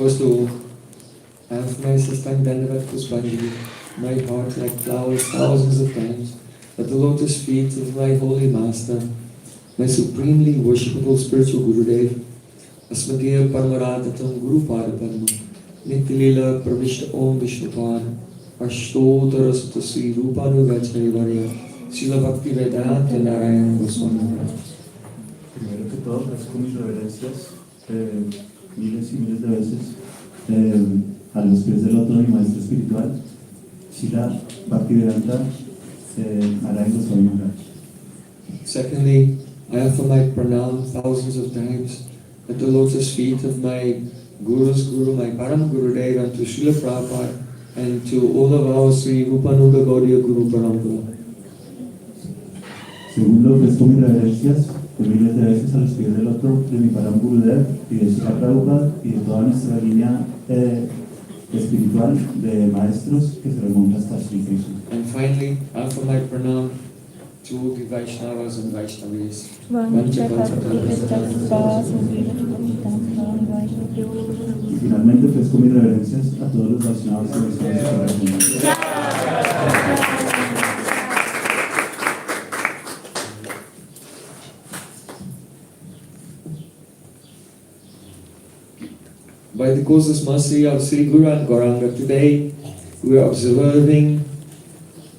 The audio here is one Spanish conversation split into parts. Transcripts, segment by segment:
First of all, I offer my Sistang Dandavat Puspanjali, my heart like flowers thousands of times, at the lotus feet of my holy master, my supremely worshipable spiritual Gurudev, Asmadir Paramaradatam Guru Padapadma, Nityalila Pravishta Om Vishnupan, Ashtotara Sutta Sri Rupanuga Varya, Srila Bhakti Vedanta Narayana Goswami Maharaj. Primero que todo, ofrezco mis reverencias miles y miles de veces a los pies del otro mi maestro espiritual, Srila Bhakti Vedanta Narayana Goswami Maharaj. Secondly, I offer my pranam thousands of times at the lotus feet of my Guru's Guru, my Param Gurudev, and to Srila Prabhupada, and to all of our Sri Rupanuga Gaudiya Guru Parampara. Segundo, ofrezco mis reverencias de miles de veces a los pies del otro de mi Param Gurudev y de Srila Prabhupada y de toda nuestra línea espiritual de maestros que se remonta hasta Sri Krishna. And finally, I offer my pranam to the Vaishnavas and Vaishnavis. Y finalmente ofrezco mis reverencias a todos los Vaishnavas y Vaishnavas. By the causeless mercy of Sri Guru and Gauranga, today we are observing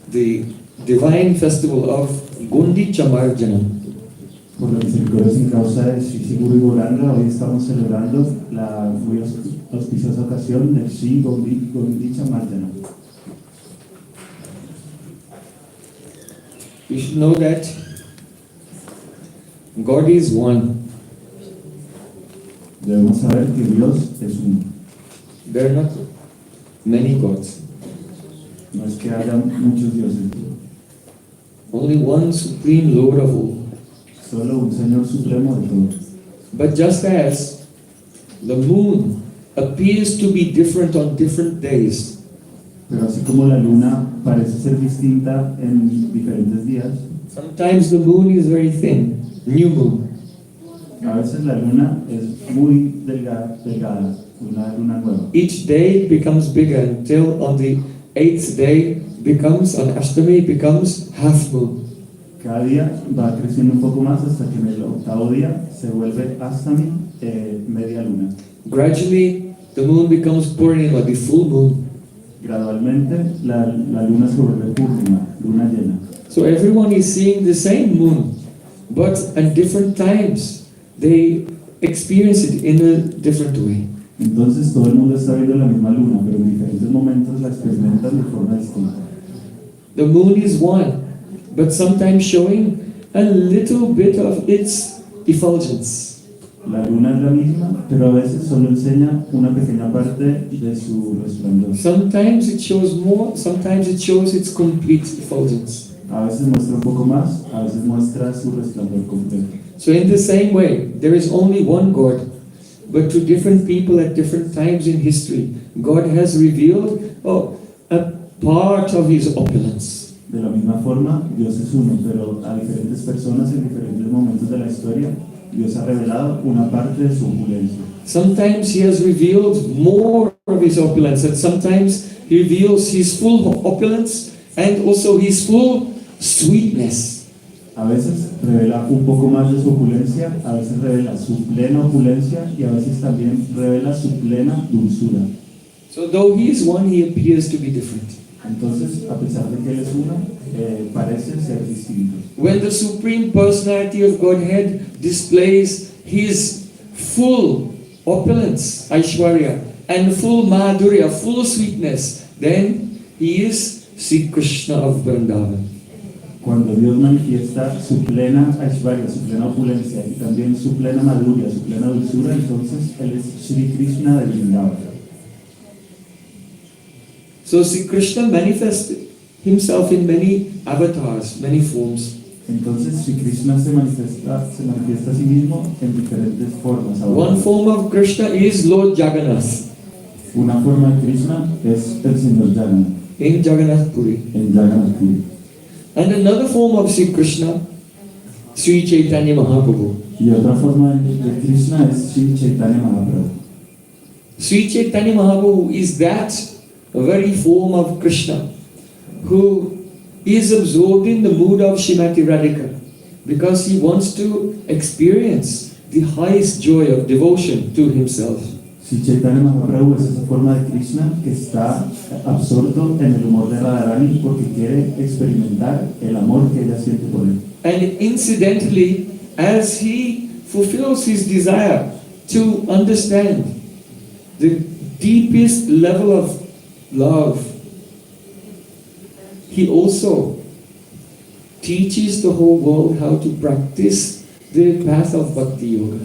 the divine festival of Gundicha Marjana. Por la misericordia sin causa de Sri Guru y Gauranga, hoy estamos celebrando la muy auspiciosa ocasión del Sri Gundicha Marjana. You should know that God is one. Debemos saber que Dios es uno. There are not many gods. No es que haya muchos dioses. Only one supreme Lord of all. Solo un Señor supremo de todo. But just as the moon appears to be different on different days, Pero así como la luna parece ser distinta en diferentes días, sometimes the moon is very thin, new moon. a veces la luna es muy delgada, una luna nueva. Each day becomes bigger until on the 8th day becomes, on Ashtami, becomes half moon. Cada día va creciendo un poco más hasta que en el octavo día se vuelve Astami, media luna. Gradually, the moon becomes Purnima, the full moon. Gradualmente la luna se vuelve Purnima, luna llena. So everyone is seeing the same moon, but at different times they experience it in a different way. Entonces todo el mundo está viendo la misma luna, pero en diferentes momentos la experimentan de forma distinta. The moon is one, but sometimes showing a little bit of its effulgence. La luna es la misma, pero a veces solo enseña una pequeña parte de su resplandor. Sometimes it shows more, sometimes it shows its complete effulgence. A veces muestra un poco más, a veces muestra su resplandor completo. So in the same way, there is only one God, but to different people at different times in history, God has revealed a part of His opulence. De la misma forma, Dios es uno, pero a diferentes personas en diferentes momentos de la historia, Dios ha revelado una parte de su opulencia. Sometimes He has revealed more of His opulence, and sometimes He reveals His full opulence and also His full sweetness. A veces revela un poco más de su opulencia, a veces revela su plena opulencia y a veces también revela su plena dulzura. So though He is one, He appears to be different. Entonces, a pesar de que Él es uno, parece ser distinto. When the Supreme Personality of Godhead displays His full opulence, Aishwarya, and full Madhurya, full sweetness, then He is Sri Krishna of Vrindavan. Cuando Dios manifiesta su plena Aishwarya, su plena opulencia y también su plena madhurya, su plena dulzura, entonces Él es Sri Krishna de Vrindavan. So Sri Krishna manifests Himself in many avatars, many forms. Entonces Sri Krishna se manifiesta a sí mismo en diferentes formas. One form of Krishna is Lord Jagannath Una forma de Krishna es el Señor Jagannath, in Jagannath Puri. en Jagannath Puri. And another form of Sri Krishna, Sri Chaitanya Mahaprabhu. Y otra forma de Krishna es Sri Chaitanya Mahaprabhu. Sri Chaitanya Mahaprabhu is that very form of Krishna who is absorbed in the mood of Srimati Radhika because he wants to experience the highest joy of devotion to himself. Si Chaitanya Mahaprabhu es esa forma de Krishna que está absorto en el humor de Radharani porque quiere experimentar el amor que ella siente por él. And incidentally, as he fulfills his desire to understand the deepest level of love, he also teaches the whole world how to practice the path of Bhakti Yoga.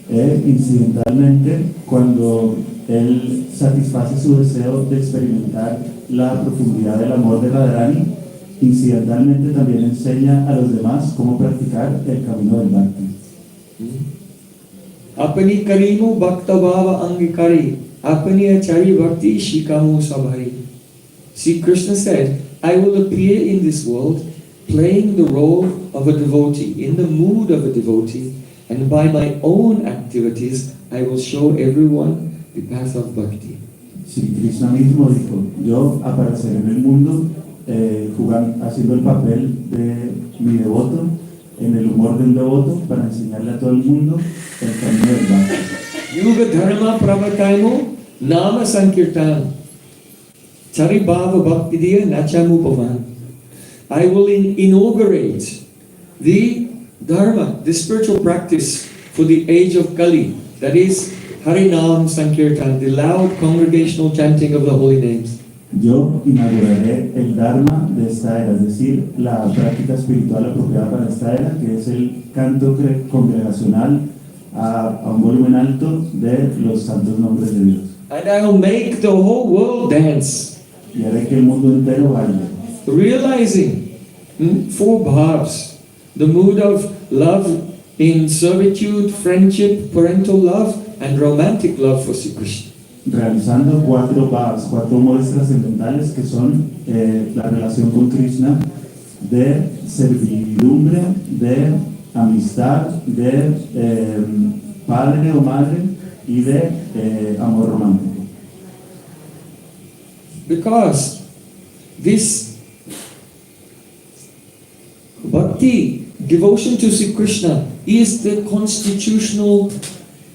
Incidentalmente, cuando él satisface su deseo de experimentar la profundidad del amor de Radharani, incidentalmente también enseña a los demás cómo practicar el camino del Bhakti. Apani karimu bhakta bhava angikari, apani achari bhakti shikamu sabhari. See, Krishna said, I will appear in this world playing the role of a devotee, in the mood of a devotee, and by my own activities I will show everyone the path of bhakti. Si Krishna mismo dijo, yo apareceré en el mundo haciendo el papel de mi devoto, en el humor del devoto, para enseñarle a todo el mundo el camino del Bhakti. Yuga dharma pravataimo nama sankirtan chari bhava bhaktidiya nachamu pavan. I will inaugurate the dharma, the spiritual practice for the age of Kali, that is Harinam Sankirtan, the loud congregational chanting of the holy names. Yo inauguraré el Dharma de esta era, es decir, la práctica espiritual apropiada para esta era, que es el canto congregacional a un volumen alto de los santos nombres de Dios. And I will make the whole world dance, Y haré que el mundo entero baile, realizing four bhavs, the mood of love in servitude, friendship, parental love, and romantic love for Sri Krishna. realizando cuatro bhavas, cuatro modos trascendentales que son la relación con Krishna, de servidumbre, de amistad, de padre o madre y de amor romántico. Because this bhakti, devotion to Sri Krishna, is the constitutional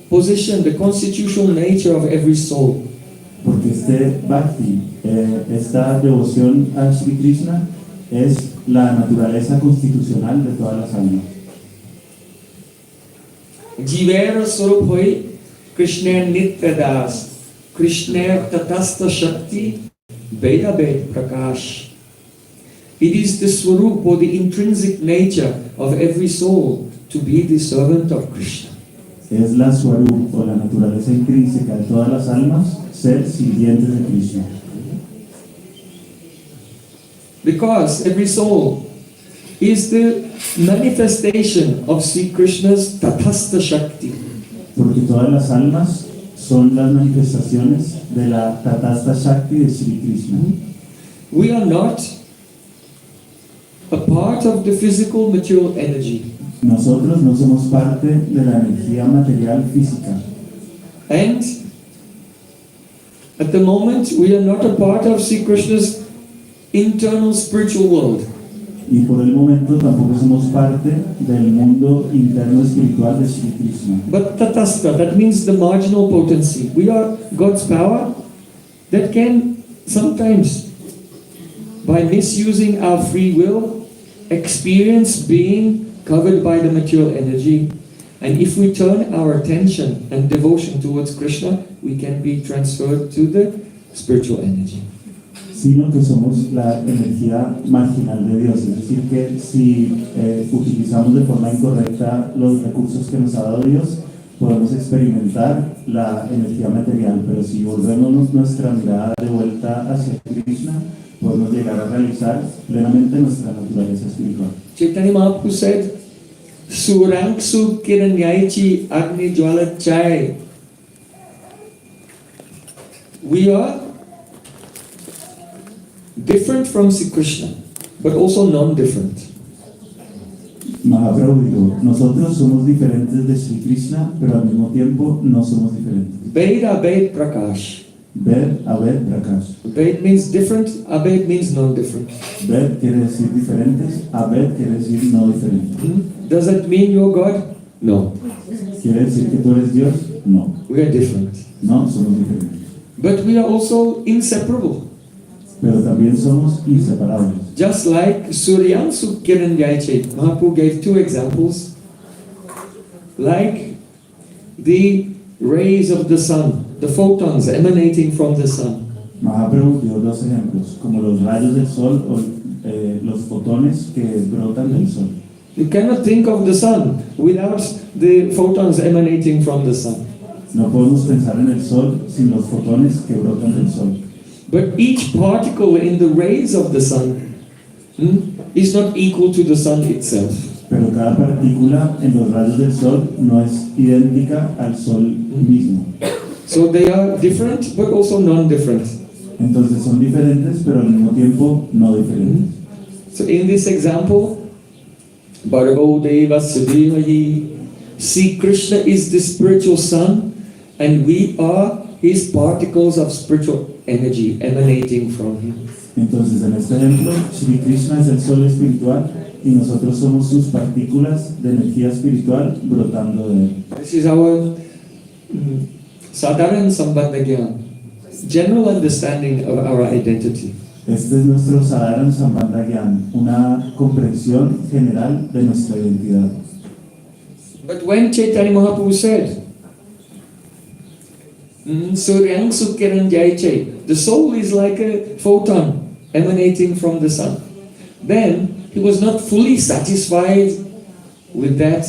position, the constitutional nature of every soul. Porque este bhakti, esta devoción a Sri Krishna, es la naturaleza constitucional de todas las almas. Jivera Swarup Hoy, Krishna Nitya Das, Krishna Tatastha Shakti, Veda Ved Prakash. It is the Swarup or the intrinsic nature of every soul to be the servant of Krishna. Es la Swarup o la naturaleza intrínseca de todas las almas, ser sirvientes de Krishna. Because every soul is the manifestation of Sri Krishna's Tatastha Shakti. Porque todas las almas son las manifestaciones de la Tatastha Shakti de Sri Krishna. We are not a part of the physical material energy. Nosotros no somos parte de la energía material física. And at the moment we are not a part of Sri Krishna's internal spiritual world. Y por el momento tampoco somos parte del mundo interno espiritual de Sri Krishna. But Tatastha, that means the marginal potency. We are God's power that can sometimes, by misusing our free will, experience being covered by the material energy. And if we turn our attention and devotion towards Krishna, we can be transferred to the spiritual energy. Sino que somos la energía marginal de Dios, es decir, que si utilizamos de forma incorrecta los recursos que nos ha dado Dios, podemos experimentar la energía material, pero si volvemos nuestra mirada de vuelta hacia Krishna, podemos llegar a realizar plenamente nuestra naturaleza espiritual. Chaitanya Mahaprabhu said, Suranksu Kiranyaichi Agni Jwala Chai. We are different from Sri Krishna, but also non-different. Mahaprabhu dijo, nosotros somos diferentes de Sri Krishna, pero al mismo tiempo no somos diferentes. Ved Abed Prakash. Ver, Abed, Prakash. Abed means different, Abed means non-different. Ver quiere decir diferentes, Abed quiere decir no diferentes. Does that mean you're God? No. ¿Quiere decir que tú eres Dios? No. We are different. No, somos diferentes. But we are also inseparable. Pero también somos inseparables. Just like Suryansu Kiran Jaiche, Mahaprabhu gave two examples. Like the rays of the sun, the photons emanating from the sun. Mahaprabhu dio dos ejemplos, como los rayos del sol o los fotones que brotan del sol. You cannot think of the sun without the photons emanating from the sun. No podemos pensar en el sol sin los fotones que brotan del sol. But each particle in the rays of the sun is not equal to the sun itself. Pero cada partícula en los rayos del sol no es idéntica al sol mismo. So they are different but also non-different. Entonces son diferentes, pero al mismo tiempo no diferentes. So in this example, Bhargo Deva Sudhimahi, see, Krishna is the spiritual sun and we are his particles of spiritual energy emanating from him. Entonces en este ejemplo, Sri Krishna es el sol espiritual y nosotros somos sus partículas de energía espiritual brotando de él. This is our Sadharan Sambandha Gyan, general understanding of our identity. Este es nuestro Sadharan Sambandha Gyan, una comprensión general de nuestra identidad. But when Chaitanya Mahaprabhu said, Suryang Sukkiran Jaiche, the soul is like a photon emanating from the sun, then he was not fully satisfied with that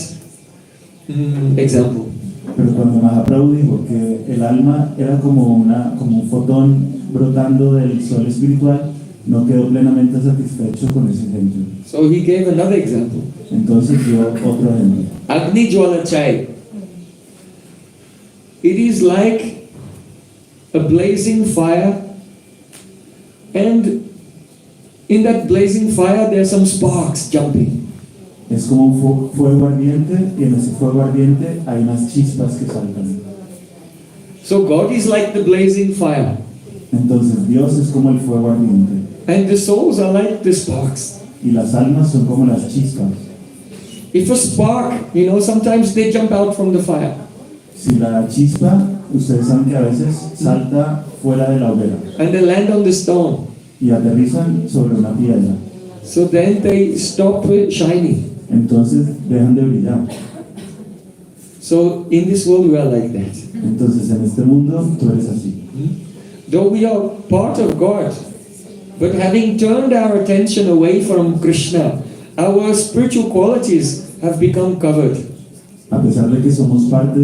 example. Pero cuando Mahaprabhu dijo que el alma era como un fotón brotando del sol espiritual, no quedó plenamente satisfecho con ese ejemplo. So he gave another example. Entonces dio otro ejemplo. Agni Jwala Chai. It is like a blazing fire, and in that blazing fire there are some sparks jumping. Es como un fuego ardiente y en ese fuego ardiente hay unas chispas que saltan. So God is like the blazing fire, Entonces Dios es como el fuego ardiente and the souls are like the sparks. y las almas son como las chispas. If a spark, sometimes they jump out from the fire, Si la chispa, ustedes saben que a veces salta fuera de la hoguera and they land on the stone. y aterrizan sobre una piedra, So then they stop shining. entonces dejan de brillar. So in this world we are like that. Entonces en este mundo tú eres así. Though we are part of God, but having turned our attention away from Krishna, our spiritual qualities have become covered. A pesar de que somos parte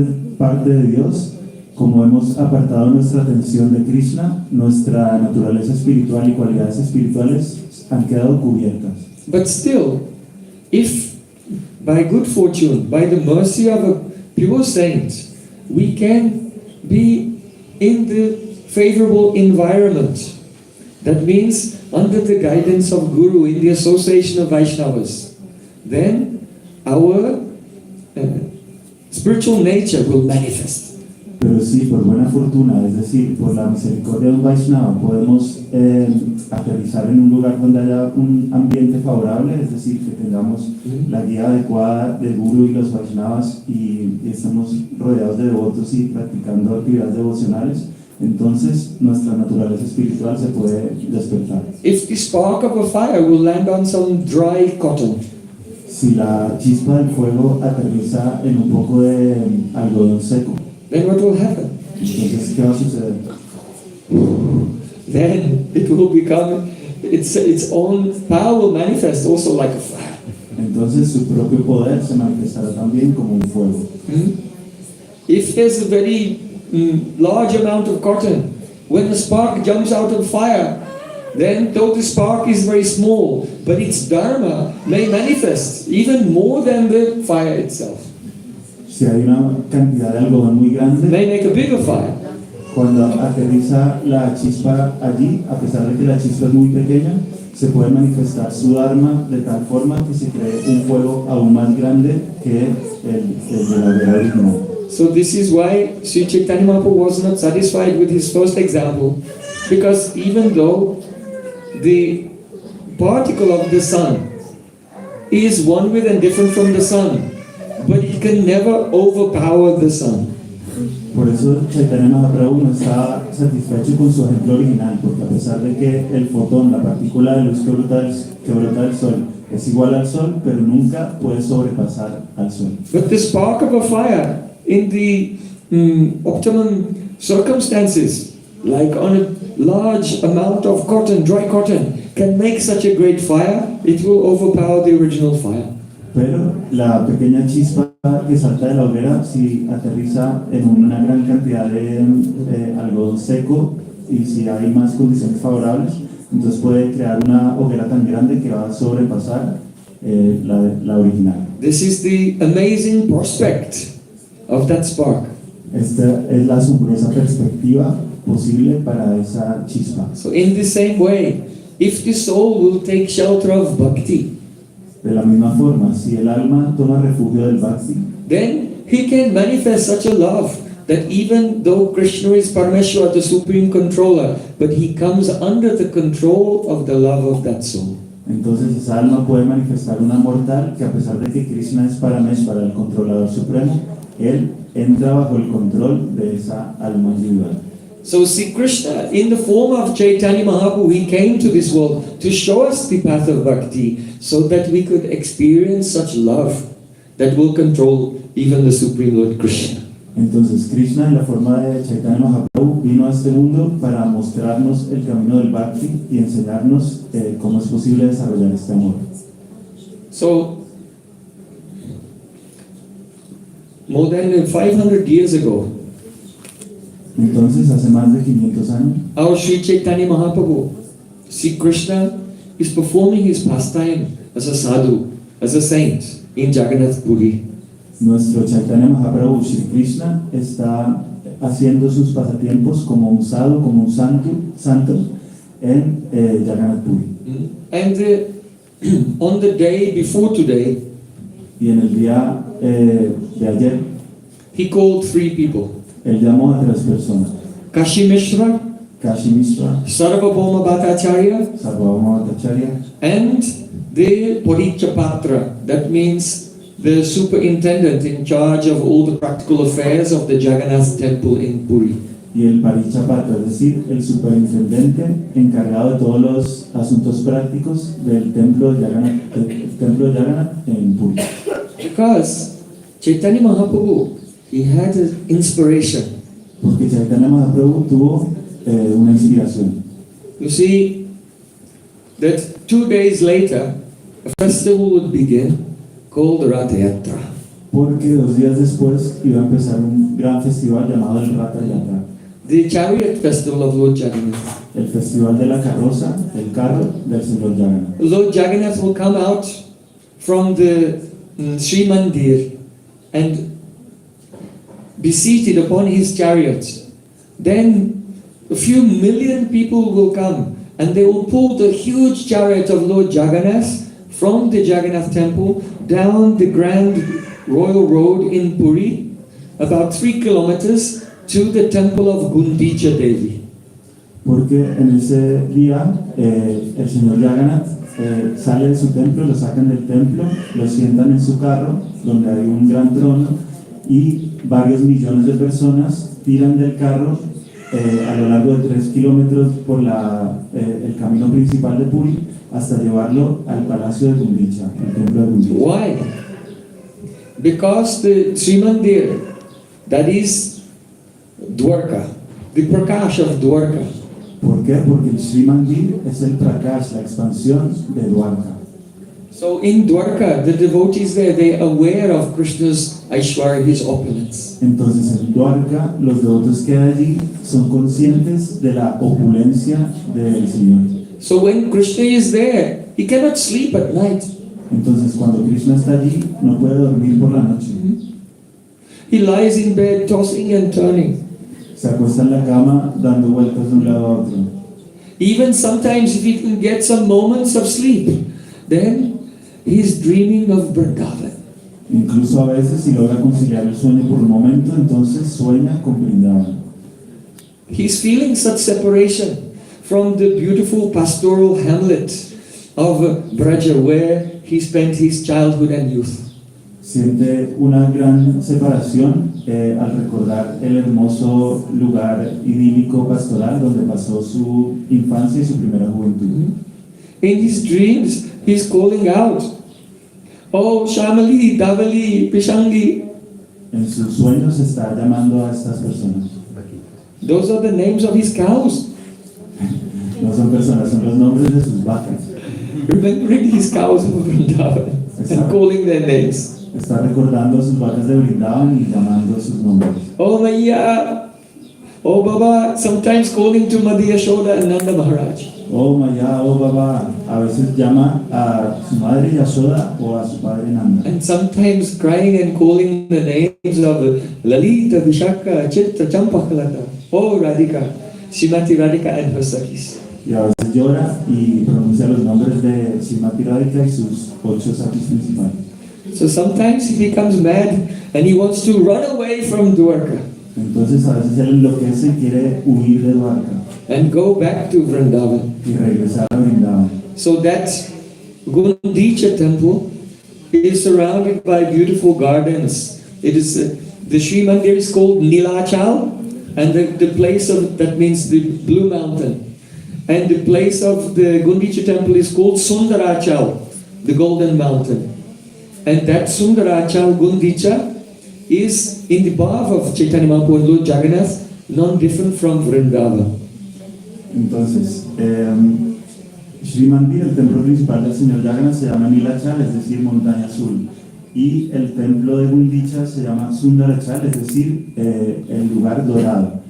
de Dios, como hemos apartado nuestra atención de Krishna, nuestra naturaleza espiritual y cualidades espirituales han quedado cubiertas. But still, if by good fortune, by the mercy of a pure saint, we can be in the favorable environment, that means under the guidance of Guru, in the association of Vaishnavas, then our spiritual nature will manifest. Pero sí, por buena fortuna, es decir, por la misericordia de un Vaishnava, podemos aterrizar en un lugar donde haya un ambiente favorable, es decir, que tengamos la guía adecuada del Guru y los Vaishnavas y estamos rodeados de devotos y practicando actividades devocionales. Entonces nuestra naturaleza espiritual se puede despertar. If the spark of a fire will land on some dry cotton, Si la chispa del fuego aterriza en un poco de algodón seco, then what will happen? entonces ¿qué va a suceder? Then it will become, its own power will manifest also like a fire. Entonces su propio poder se manifestará también como un fuego. If there's a very large amount of cotton, when the spark jumps out of fire, then though the spark is very small, but its dharma may manifest even more than the fire itself. Si hay una cantidad de algodón muy grande, May make a bigger fire. cuando aterriza la chispa allí, a pesar de que la chispa es muy pequeña, se puede manifestar su Dharma de tal forma que se cree un fuego aún más grande que el de la hoguera original. So this is why Sri Chaitanya Mahaprabhu was not satisfied with his first example, because even though the particle of the sun is one with and different from the sun, but it can never overpower the sun. Por eso Chaitanya Mahaprabhu no está satisfecho con su ejemplo original, porque a pesar de que el fotón, la partícula de luz que brota del sol, es igual al sol, pero nunca puede sobrepasar al sol. But the spark of a fire in the optimum circumstances, like on a large amount of cotton, dry cotton, can make such a great fire, it will overpower the original fire. Pero la pequeña chispa que salta de la hoguera, si aterriza en una gran cantidad de algodón seco y si hay más condiciones favorables, entonces puede crear una hoguera tan grande que va a sobrepasar la original. This is the amazing prospect of that spark. Esta es la asombrosa perspectiva posible para esa chispa. So in the same way, if the soul will take shelter of bhakti, De la misma forma, si el alma toma refugio del bhakti, then he can manifest such a love that even though Krishna is Parameshwara, the supreme controller, but he comes under the control of the love of that soul. entonces esa alma puede manifestar un amor tal que a pesar de que Krishna es Parameshvara, el controlador supremo, él entra bajo el control de esa alma individual. So see, Krishna, in the form of Chaitanya Mahaprabhu, he came to this world to show us the path of bhakti, so that we could experience such love that will control even the Supreme Lord Krishna. Entonces Krishna en la forma de Chaitanya Mahaprabhu vino a este mundo para mostrarnos el camino del bhakti y enseñarnos cómo es posible desarrollar este amor. So, more than 500 years ago, Entonces hace más de 500 años, our Sri Chaitanya Mahaprabhu, Sri Krishna, is performing his pastime as a sadhu, as a saint in Jagannath Puri. nuestro Chaitanya Mahaprabhu Shri Krishna está haciendo sus pasatiempos como un sadhu, como un santo en Jagannath Puri. And on the day before today, Y en el día de ayer, he called 3 people: él llamó a 3 personas: Kashi Mishra, Kashi Mishra, Sarvabhauma Bhattacharya, Sarvabhauma Bhattacharya, and the Parichapatra. That means the superintendent in charge of all the practical affairs of the Jagannath temple in Puri. y el Parichapatra, es decir, el superintendente encargado de todos los asuntos prácticos del templo de Jagannath en Puri. Because Chaitanya Mahaprabhu, he had an inspiration. Porque Chaitanya Mahaprabhu tuvo una inspiración. You see, that 2 days later, a festival would begin called Ratha Yatra. Porque 2 días después iba a empezar un gran festival llamado el Ratha Yatra, The chariot festival of Lord Jagannath. el festival de la carroza, el carro del Señor Jagannath. Lord Jagannath will come out from the Sri Mandir and be seated upon his chariot. Then a few million people will come and they will pull the huge chariot of Lord Jagannath from the Jagannath temple down the grand royal road in Puri, about 3 kilometers, to the temple of Gundicha Devi. Porque en ese día el Señor Jagannath sale de su templo, lo sacan del templo, lo sientan en su carro, donde hay un gran trono, y varios millones de personas tiran del carro a lo largo de 3 kilómetros por el camino principal de Puri, hasta llevarlo al palacio de Gundicha, el templo de Gundicha. Why? Because the Sri Mandir, that is Dwarka, the Prakash of Dwarka. ¿Por qué? Porque el Sri Mandir es el Prakash, la expansión de Dwarka. So in Dwarka, the devotees there, they are aware of Krishna's Aishwarya, his opulence. Entonces en Dwarka, los devotos que hay allí son conscientes de la opulencia del Señor. So when Krishna is there, he cannot sleep at night. Entonces cuando Krishna está allí, no puede dormir por la noche. He lies in bed, tossing and turning. Se acuesta en la cama dando vueltas de un lado a otro. Even sometimes if he can get some moments of sleep, then he's dreaming of Vrindavan. Incluso a veces, si logra conciliar el sueño por un momento, entonces sueña con Vrindavan. He's feeling such separation from the beautiful pastoral hamlet of Braja, where he spent his childhood and youth. Siente una gran separación al recordar el hermoso lugar idílico pastoral donde pasó su infancia y su primera juventud. In his dreams, he's calling out, "Oh, Shamali, Davali, Pishangi." En sus sueños está llamando a estas personas. Those are the names of his cows. No son personas, son los nombres de sus vacas. Remembering his cows of Vrindavan and calling their names. Está recordando sus vacas de Vrindavan y llamando sus nombres. Oh Maya, oh Baba, sometimes calling to Madhya Yashoda and Nanda Maharaj. Oh Maya, oh Baba, a veces llama a su madre Yashoda o a su padre Nanda. And sometimes crying and calling the names of Lalita, Vishaka, Chitta, Champakalata, oh Radhika, Srimati Radhika and her Sakhis. Y a veces llora y pronuncia los nombres de Srimati Radhika y sus 8 sakhis principales. So sometimes he becomes mad and he wants to run away from Dwarka Entonces a veces él enloquece y quiere huir de Dwarka and go back to Vrindavan. y regresar a Vrindavan. So that Gundicha temple is surrounded by beautiful gardens. It is the Sri Mandir is called Nilachal, and the place of that means the blue mountain, and the place of the Gundicha temple is called Sundarachal, the golden mountain. And that Sundarachal Gundicha is in the path of Chaitanya Mahaprabhu and Lord Jagannath, non different from Vrindavan. Entonces, Sri Mandir, el templo principal del Señor Jagannath, se llama Nilachal, es decir, montaña azul. Y el templo de Gundicha se llama Sundarachal, es decir, el lugar dorado.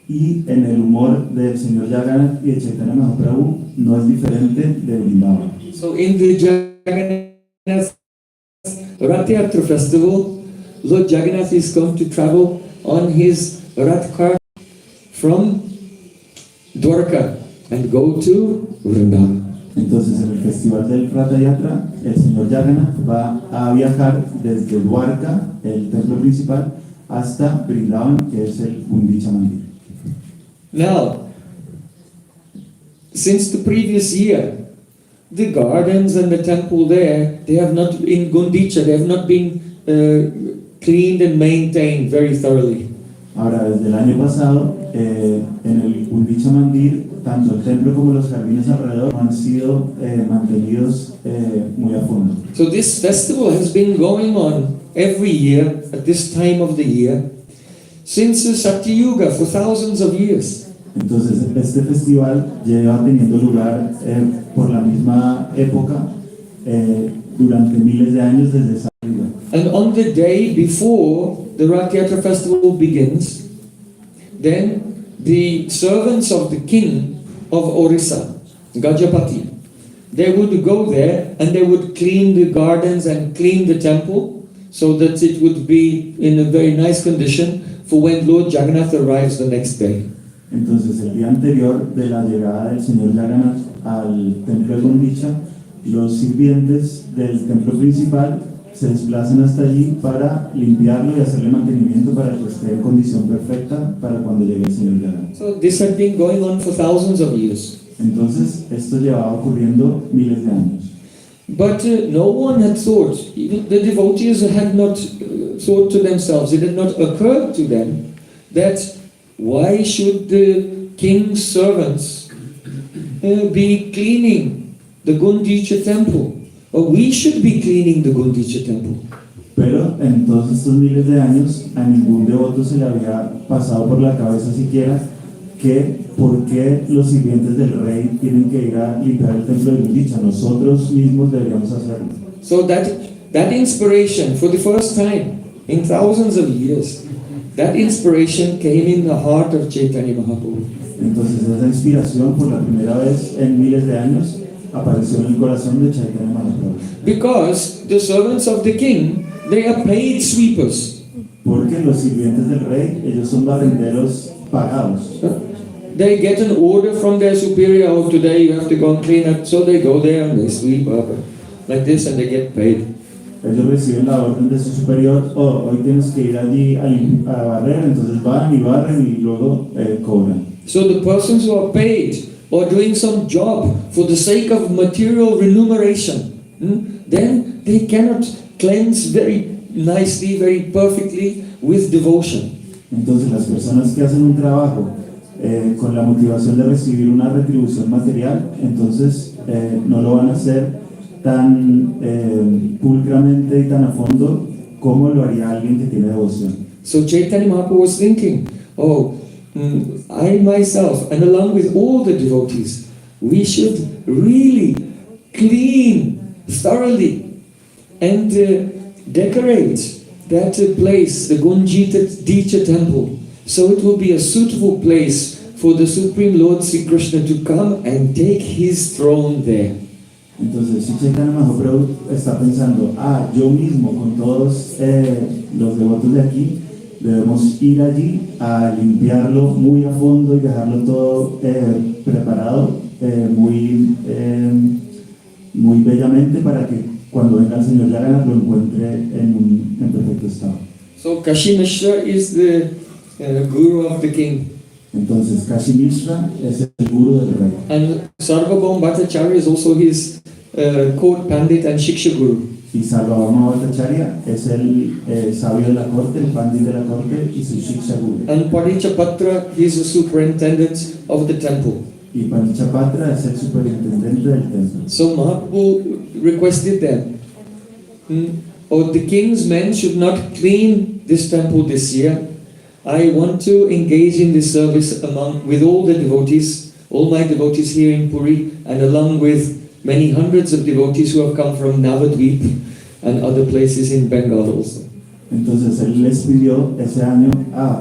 Y en el humor del Señor Jagannath y de Chaitanya Mahaprabhu no es diferente de Vrindavan. So in the Jagannath Rath Yatra festival, Lord Jagannath is going to travel on his Rath cart from Dwarka and go to Vrindavan. Entonces, en el festival del Ratha Yatra, el Señor Jagannath va a viajar desde Dwarka, el templo principal, hasta Vrindavan, que es el Gundicha Mandir. Now, since the previous year, the gardens and the temple there, they have not, in Gundicha, they have not been cleaned and maintained very thoroughly. Ahora, desde el año pasado, en el Gundicha Mandir, tanto el templo como los jardines alrededor no han sido mantenidos muy a fondo. So this festival has been going on every year at this time of the year since the Satyuga for thousands of years. Entonces, este festival lleva teniendo lugar por la misma época durante miles de años desde esa época. And on the day before the Rath Yatra festival begins, then the servants of the king of Orissa, Gajapati, they would go there and they would clean the gardens and clean the temple so that it would be in a very nice condition for when Lord Jagannath arrives the next day. Entonces, el día anterior de la llegada del Señor Jagannath al templo de Gundicha, los sirvientes del templo principal se desplazan hasta allí para limpiarlo y hacerle mantenimiento para que esté en condición perfecta para cuando llegue el Señor Jagannath. So this had been going on for thousands of years. Entonces, esto llevaba ocurriendo miles de años. But no one had thought, even the devotees had not thought to themselves, it had not occurred to them that why should the king's servants be cleaning the Gundicha temple? Or we should be cleaning the Gundicha temple. Pero en todos estos miles de años a ningún devoto se le había pasado por la cabeza siquiera que por qué los sirvientes del rey tienen que ir a limpiar el templo de Gundicha. Nosotros mismos deberíamos hacerlo. So that inspiration for the first time in thousands of years, that inspiration came in the heart of Chaitanya Mahaprabhu. Entonces esa inspiración por la primera vez en miles de años apareció en el corazón de Chaitanya Mahaprabhu. Because the servants of the king, they are paid sweepers. Porque los sirvientes del rey, ellos son barrenderos pagados. they get an order from their superior, oh, today you have to go and clean up. So they go there and they sweep up like this and they get paid. Ellos reciben la orden de su superior, oh, hoy tienes que ir allí a barrer, entonces van y barren y luego cobran. So the persons who are paid or doing some job for the sake of material remuneration, then they cannot cleanse very nicely, very perfectly with devotion. Entonces las personas que hacen un trabajo con la motivación de recibir una retribución material, entonces no lo van a hacer tan pulcramente y tan a fondo como lo haría alguien que tiene devoción. So Chaitanya Mahaprabhu was thinking, I myself, and along with all the devotees, we should really clean thoroughly and decorate that place, the Gundicha temple, so it will be a suitable place for the Supreme Lord Sri Krishna to come and take his throne there. Entonces, si Chaitanya Mahaprabhu está pensando, yo mismo con todos los devotos de aquí, debemos ir allí a limpiarlo muy a fondo y dejarlo todo preparado muy bellamente para que cuando venga el Señor Yagannath lo encuentre en perfecto estado. So Kashi Mishra is the guru of the king. Entonces Kashi Mishra es el guru del rey. And Sarvabhauma Bhattacharya is also his court pandit and shiksha guru. Y Sarvabhauma Bhattacharya es el sabio de la corte, el pandit de la corte y su shiksha guru. And Parichapatra, he is the superintendent of the temple. Y Parichapatra es el superintendente del templo. So Mahaprabhu requested them, the king's men should not clean this temple this year. I want to engage in this service with all the devotees, all my devotees here in Puri, and along with many hundreds of devotees who have come from Navadvip and other places in Bengal also. Entonces él les pidió ese año,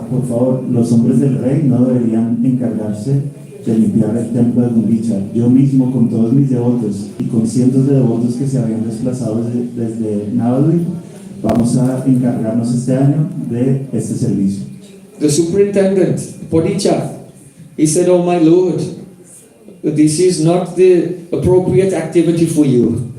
por favor, los hombres del rey no deberían encargarse de limpiar el templo de Gundicha. Yo mismo con todos mis devotos y con cientos de devotos que se habían desplazado desde Navadvip, vamos a encargarnos este año de este servicio. The superintendent, Podicha, he said, "Oh my Lord, this is not the appropriate activity for you,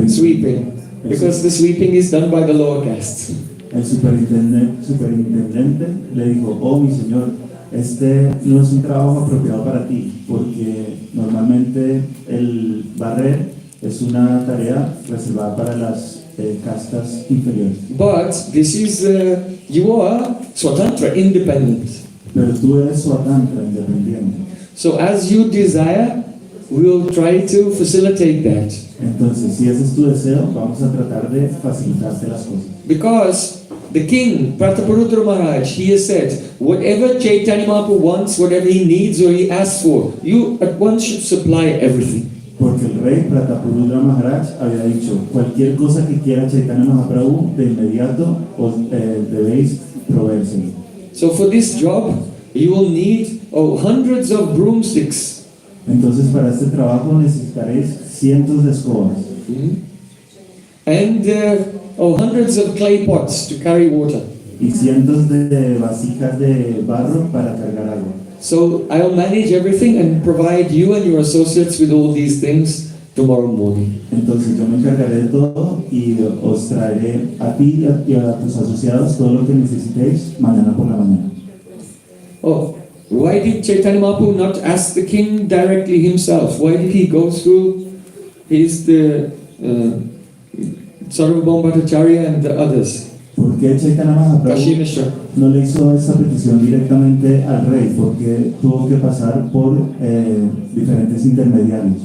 sweeping, because the sweeping is done by the lower caste." El superintendente le dijo, oh mi señor, este no es un trabajo apropiado para ti, porque normalmente el barrer es una tarea reservada para las castas inferiores. But this is, you are Swatantra, independent. Pero tú eres Swatantra, independiente. So as you desire, we will try to facilitate that. Entonces, si ese es tu deseo, vamos a tratar de facilitarte las cosas. Because the king, Prataparudra Maharaj, he has said, whatever Chaitanya Mahaprabhu wants, whatever he needs or he asks for, you at once should supply everything. Porque el rey Prataparudra Maharaj había dicho, cualquier cosa que quiera Chaitanya Mahaprabhu, de inmediato os debéis proveérselo. So for this job, you will need hundreds of broomsticks. Entonces para este trabajo necesitaréis cientos de escobas. And hundreds of clay pots to carry water. Y cientos de vasijas de barro para cargar agua. So I'll manage everything and provide you and your associates with all these things tomorrow morning. Entonces yo me encargaré de todo y os traeré a ti y a tus asociados todo lo que necesitéis mañana por la mañana. Why did Chaitanya Mahaprabhu not ask the king directly himself? Why did he go through the Sarvabhauma Bhattacharya and the others? ¿Por qué Chaitanya Kashi Mahaprabhu Mishra. no le hizo esta petición directamente al rey? Porque tuvo que pasar por diferentes intermediarios.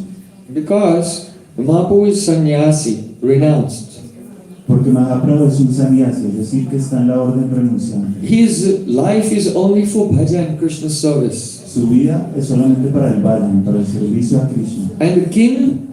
Because Mahaprabhu is sannyasi, renounced. Porque Mahaprabhu es un sannyasi, es decir, que está en la orden renunciante. His life is only for bhajan and Krishna service. Su vida es solamente para el bhajan, para el servicio a Krishna. And the king,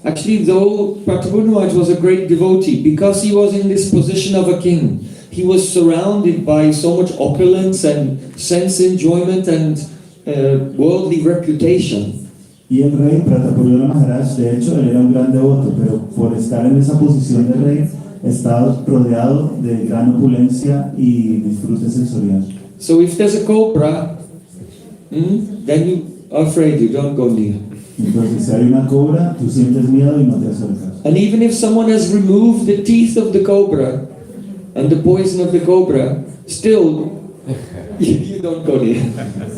actually, though Prataparudra was a great devotee, because he was in this position of a king, he was surrounded by so much opulence and sense enjoyment and worldly reputation. Y el rey Prataparudra Maharaj, de hecho, él era un gran devoto, pero por estar en esa posición de rey, estaba rodeado de gran opulencia y disfrute sensorial. So if there's a cobra, then you are afraid, you don't go near. Entonces, si hay una cobra, tú sientes miedo y no te acercas. And even if someone has removed the teeth of the cobra and the poison of the cobra, still you don't go near.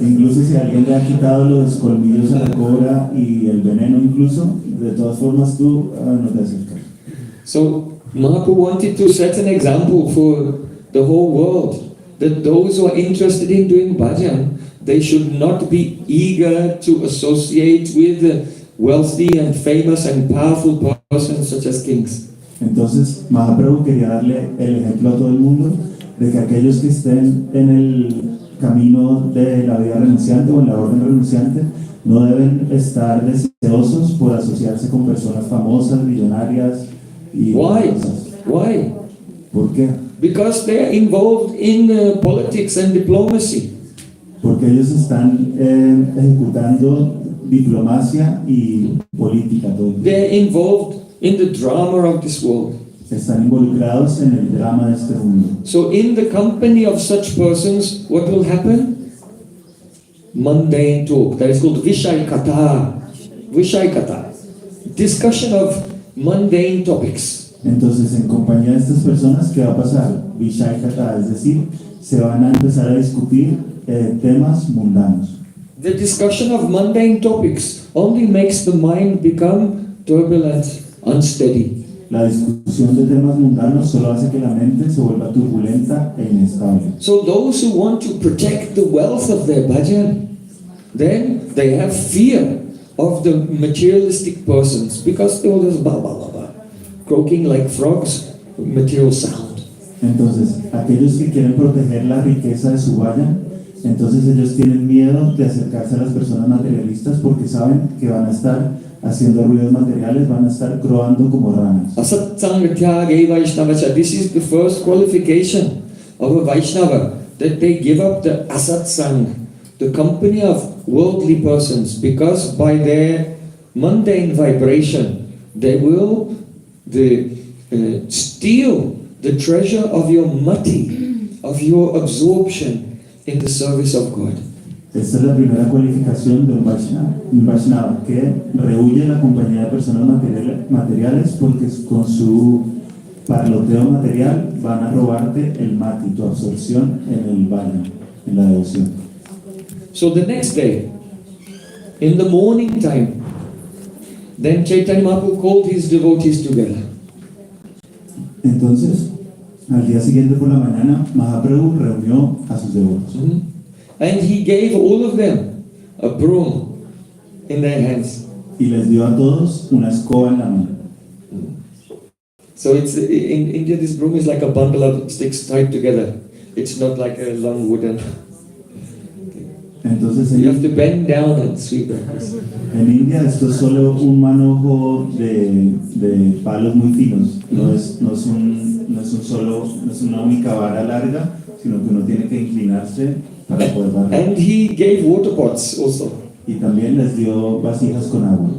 Incluso si alguien le ha quitado los colmillos a la cobra y el veneno incluso, de todas formas tú no te acercas. So Mahaprabhu wanted to set an example for the whole world, that those who are interested in doing bhajan, they should not be eager to associate with wealthy and famous and powerful persons such as kings. Entonces Mahaprabhu quería darle el ejemplo a todo el mundo de que aquellos que estén en el camino de la vida renunciante o en la orden renunciante no deben estar deseosos por asociarse con personas famosas, millonarias y Why? famosas. Why? ¿Por qué? Because they are involved in politics and diplomacy. Porque ellos están ejecutando diplomacia y política todo. They are involved in the drama of this world. Están involucrados en el drama de este mundo. So in the company of such persons, what will happen? Mundane talk. That is called Vishaikata. Vishaikata. Discussion of mundane topics. Entonces, en compañía de estas personas, ¿qué va a pasar? Vishaikata, es decir, se van a empezar a discutir temas mundanos. The discussion of mundane topics only makes the mind become turbulent, unsteady. La discusión de temas mundanos solo hace que la mente se vuelva turbulenta e inestable. So those who want to protect the wealth of their bhajan, then they have fear of the materialistic persons because they all just ba ba ba ba, croaking like frogs, material sound. Entonces, aquellos que quieren proteger la riqueza de su vayan, entonces ellos tienen miedo de acercarse a las personas materialistas porque saben que van a estar haciendo ruidos materiales, van a estar croando como ranas. This is the first qualification of a Vaishnava, that they give up the asatsang, the company of worldly persons, because by their mundane vibration they will steal the treasure of your mati, of your absorption in the service of God. Esta es la primera cualificación de un Vaishnava, que rehuye la compañía de personas materiales porque con su parloteo material van a robarte el mati, tu absorción en el baño, en la devoción. So the next day, in the morning time, then Chaitanya Mahaprabhu called his devotees together. Entonces, al día siguiente por la mañana, Mahaprabhu reunió a sus devotos. And he gave all of them a broom in their hands. Y les dio a todos una escoba en la mano. So it's in India, this broom is like a bundle of sticks tied together. It's not like a long wooden. Entonces, You have to bend down and sweep it. en India esto es solo un manojo de palos muy finos. No es una única vara larga, sino que uno tiene que inclinarse para poder barrer. And he gave water pots also. Y también les dio vasijas con agua.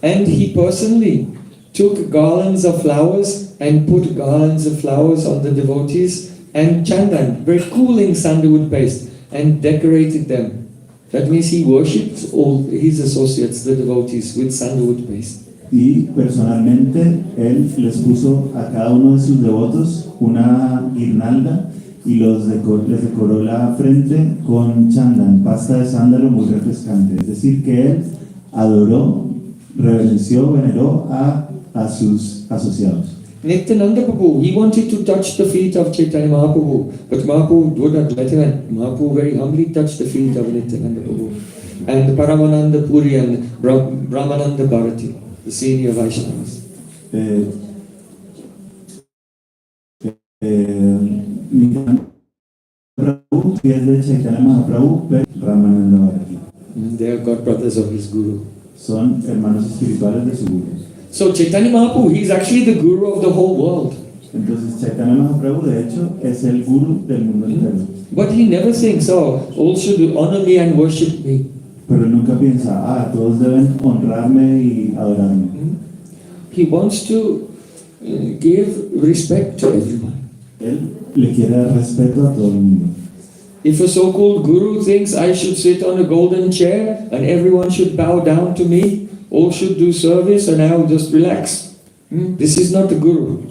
And he personally took garlands of flowers and put garlands of flowers on the devotees and chandan, very cooling sandalwood paste, and decorated them. That means he worshipped all his associates, the devotees, with sandalwood paste. Y personalmente él les puso a cada uno de sus devotos una guirnalda y les decoró la frente con chandan, pasta de sándalo muy refrescante. Es decir, que él adoró, reverenció, veneró a sus asociados. Nityananda Prabhu, he wanted to touch the feet of Chaitanya Mahaprabhu, but Mahaprabhu would not let him. Mahaprabhu very humbly touched the feet of Nityananda Prabhu. And Paramananda Puri and Brahmananda Bharati, the senior Vaishnavas. Prabhu, pies de Chaitanya Mahaprabhu, Ramananda Bharati. They are godbrothers of his guru. Son hermanos espirituales de su guru. So Chaitanya Mahaprabhu, he is actually the guru of the whole world. Entonces Chaitanya Mahaprabhu de hecho es el guru del mundo entero. But he never thinks, oh, all should honor me and worship me. Pero él nunca piensa, todos deben honrarme y adorarme. He wants to give respect to everyone. Él le quiere dar respeto a todo el mundo. if a so-called guru thinks I should sit on a golden chair and everyone should bow down to me, all should do service and I'll just relax. This is not the guru.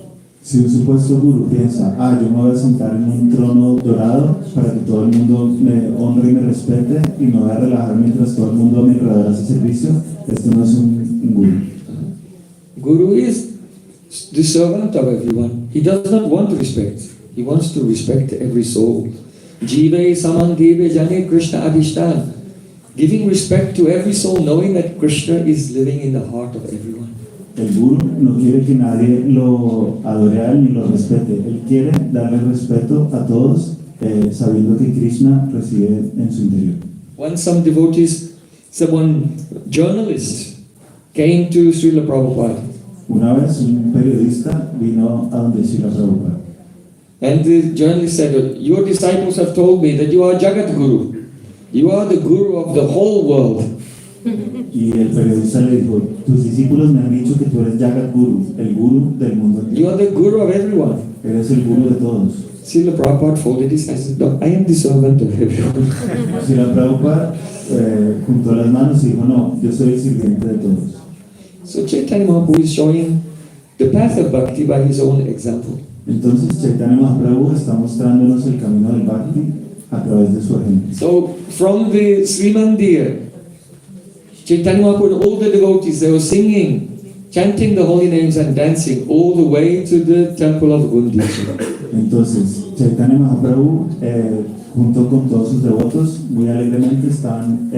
Si un supuesto gurú piensa, yo me voy a sentar en un trono dorado para que todo el mundo me honre y me respete y me voy a relajar mientras todo el mundo a mi alrededor hace servicio, esto no es un gurú. Guru is the servant of everyone. He does not want respect. He wants to respect every soul. Jive samandeve jane Krishna adhishtan. Giving respect to every soul, knowing that Krishna is living in the heart of everyone. El gurú no quiere que nadie lo adore a él ni lo respete. Él quiere darle respeto a todos, sabiendo que Krishna reside en su interior. Once some devotees, one journalist came to Srila Prabhupada. Una vez un periodista vino a donde Srila Prabhupada. And the journalist said, your disciples have told me that you are Jagat Guru. You are the guru of the whole world. Y el periodista le dijo, tus discípulos me han dicho que tú eres Jagat Guru, el guru del mundo entero. You are the guru of everyone. Eres el guru de todos. Srila Prabhupada folded his hands and said, no, I am the servant of everyone. Srila Prabhupada juntó las manos y dijo, no, yo soy el sirviente de todos. So Chaitanya Mahaprabhu is showing the path of bhakti by his own example. Entonces Chaitanya Mahaprabhu está mostrándonos el camino del bhakti a través de su ejemplo. So from the Srimandir, Chaitanya Mahaprabhu and all the devotees, they were singing, chanting the holy names and dancing all the way to the temple of Gundicha. Entonces Chaitanya Mahaprabhu junto con todos sus devotos muy alegremente estaban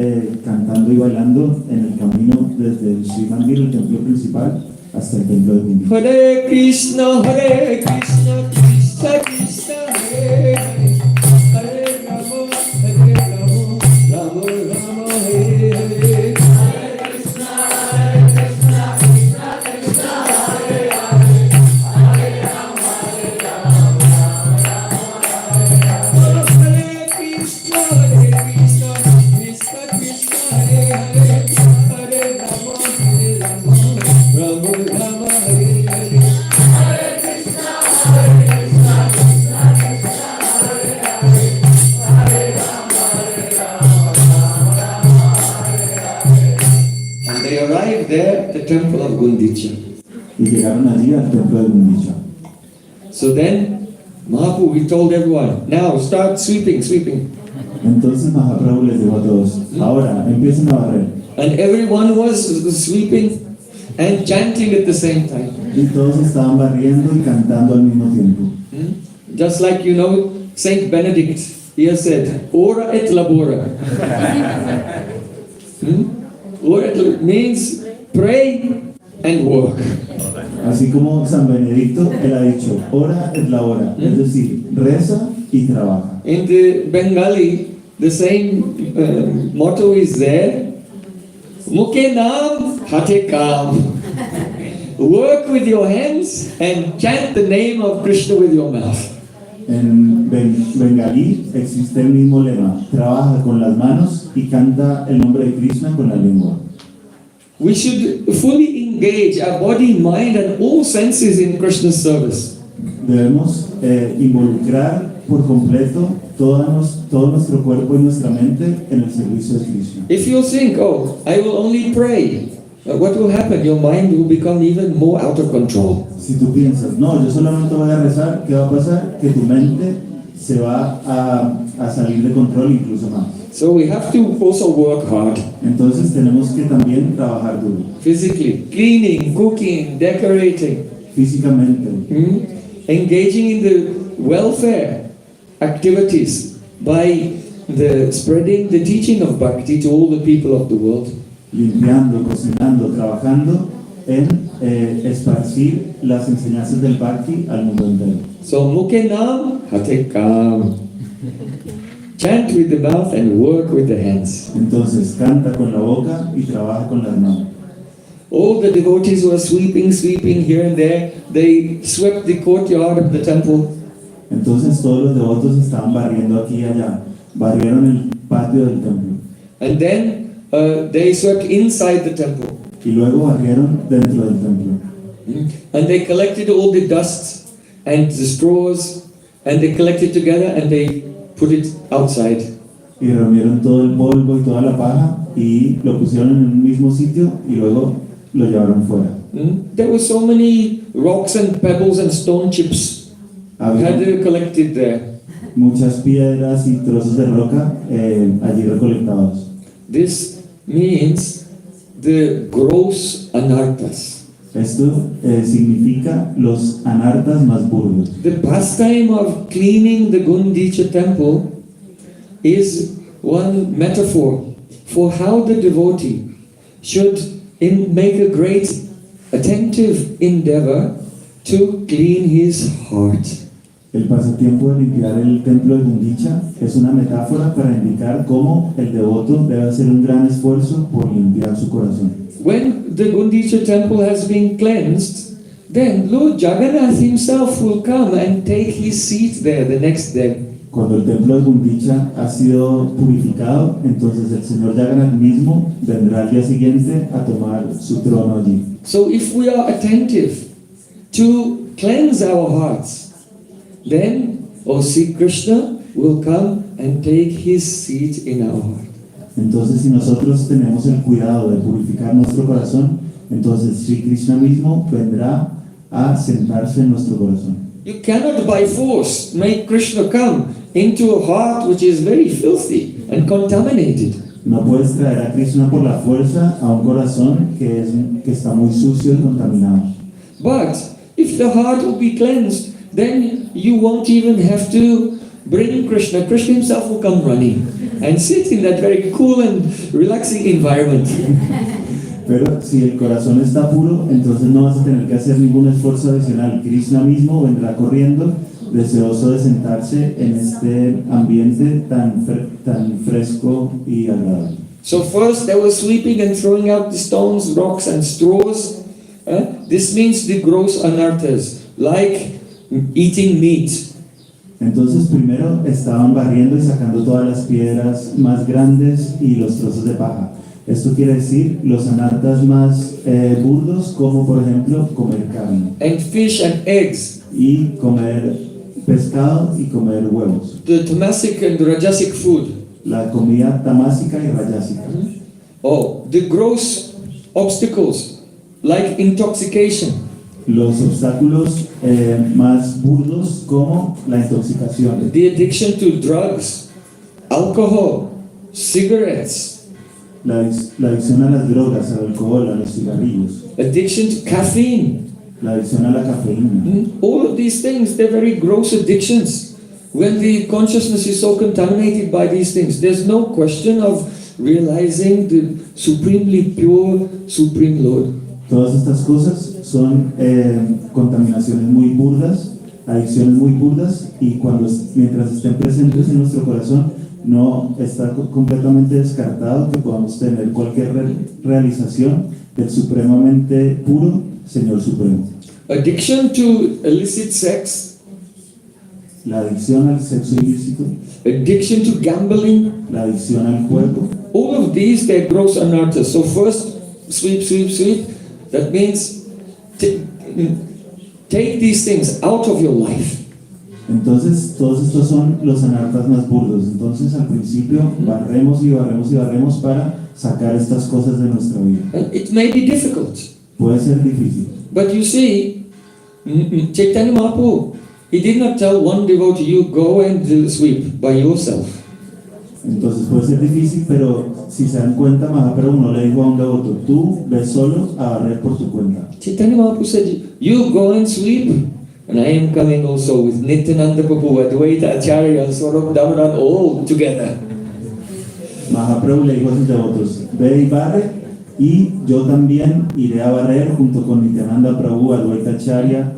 cantando y bailando en el camino desde el Sri Mandir, el templo principal, hasta el templo de Gundicha. Hare Krishna, Krishna Krishna, Hare Hare, Hare Rama, Rama Rama, Hare Hare. There, the temple of Gundicha. Y llegaron allí al templo de Gundicha. So then, Mahaprabhu, he told everyone, now start sweeping. Entonces Mahaprabhu les dijo a todos, ahora empiecen a barrer. And everyone was sweeping and chanting at the same time. Y todos estaban barriendo y cantando al mismo tiempo. Just like Saint Benedict, he has said, ora et labora. Ora et labora means pray and work. Así como San Benedicto, él ha dicho, ora et labora, es decir, reza y trabaja. In the Bengali, the same motto is there, Mukhe naam hate kaam. Work with your hands and chant the name of Krishna with your mouth. En bengalí existe el mismo lema, trabaja con las manos y canta el nombre de Krishna con la lengua. We should fully engage our body, mind and all senses in Krishna's service. Debemos involucrar por completo todo nuestro cuerpo y nuestra mente en el servicio de Krishna. If you think, I will only pray, what will happen? Your mind will become even more out of control. Si tú piensas, no, yo solamente voy a rezar, ¿qué va a pasar? Que tu mente se va a salir de control incluso más. So we have to also work hard. Entonces tenemos que también trabajar duro. Physically, cleaning, cooking, decorating. Físicamente. Engaging in the welfare activities by spreading the teaching of bhakti to all the people of the world. Limpiando, cocinando, trabajando en esparcir las enseñanzas del bhakti al mundo entero. So mukhe naam hate kaam. Chant with the mouth and work with the hands. Entonces canta con la boca y trabaja con las manos. All the devotees were sweeping here and there. They swept the courtyard of the temple. Entonces todos los devotos estaban barriendo aquí y allá. Barrieron el patio del templo. And then they swept inside the temple. Y luego barrieron dentro del templo. And they collected all the dust and the straws and they collected together and they put it outside. Y reunieron todo el polvo y toda la paja y lo pusieron en un mismo sitio y luego lo llevaron fuera. There were so many rocks and pebbles and stone chips Había had collected there. muchas piedras y trozos de roca allí recolectados. This means the gross anarthas. Esto significa los anartas más burdos. The pastime of cleaning the Gundicha temple is one metaphor for how the devotee should make a great attentive endeavor to clean his heart. El pasatiempo de limpiar el templo de Gundicha es una metáfora para indicar cómo el devoto debe hacer un gran esfuerzo por limpiar su corazón. When the Gundicha temple has been cleansed, then Lord Jagannath himself will come and take his seat there the next day. Cuando el templo de Gundicha ha sido purificado, entonces el Señor Jagannath mismo vendrá al día siguiente a tomar su trono allí. So if we are attentive to cleanse our hearts, then Sri Krishna will come and take his seat in our heart. Entonces, si nosotros tenemos el cuidado de purificar nuestro corazón, entonces Sri Krishna mismo vendrá a sentarse en nuestro corazón. You cannot by force make Krishna come into a heart which is very filthy and contaminated. No puedes traer a Krishna por la fuerza a un corazón que está muy sucio y contaminado. But if the heart will be cleansed, then you won't even have to bring Krishna. Krishna himself will come running and sit in that very cool and relaxing environment. Pero si el corazón está puro, entonces no vas a tener que hacer ningún esfuerzo adicional. Krishna mismo vendrá corriendo, deseoso de sentarse en este ambiente tan fresco y agradable. So first they were sweeping and throwing out the stones, rocks and straws. This means the gross anarthas, like eating meat. Entonces primero estaban barriendo y sacando todas las piedras más grandes y los trozos de paja. Esto quiere decir los anartas más burdos, como por ejemplo comer carne. And fish and eggs. Y comer pescado y comer huevos. The tamasic and rajasic food. La comida tamásica y rayásica. The gross obstacles, like intoxication. Los obstáculos más burdos como la intoxicación. The addiction to drugs, alcohol, cigarettes. La adicción a las drogas, al alcohol, a los cigarrillos. Addiction to caffeine. La adicción a la cafeína. All of these things, they're very gross addictions. When the consciousness is so contaminated by these things, there's no question of realizing the supremely pure, Supreme Lord. Todas estas cosas son contaminaciones muy burdas, adicciones muy burdas, y mientras estén presentes en nuestro corazón, no está completamente descartado que podamos tener cualquier realización del supremamente puro Señor Supremo. Addiction to illicit sex. La adicción al sexo ilícito. Addiction to gambling. La adicción al juego. All of these, they're gross anarthas. So first, sweep. That means take these things out of your life. Entonces, todos estos son los anartas más burdos. Entonces, al principio, barremos para sacar estas cosas de nuestra vida. It may be difficult. Puede ser difícil. But you see, Chaitanya Mahaprabhu, he did not tell one devotee, you go and sweep by yourself. Entonces puede ser difícil, pero si se dan cuenta, Mahaprabhu no le dijo a un devoto, tú ves solo a barrer por tu cuenta. Chaitanya Mahaprabhu said, you go and sweep, and I am coming also with Nityananda Prabhu, Advaita Acharya, and Swarup Damodar, all together. Mahaprabhu le dijo a sus devotos, ve y barre, y yo también iré a barrer junto con Nityananda Prabhu, Advaita Acharya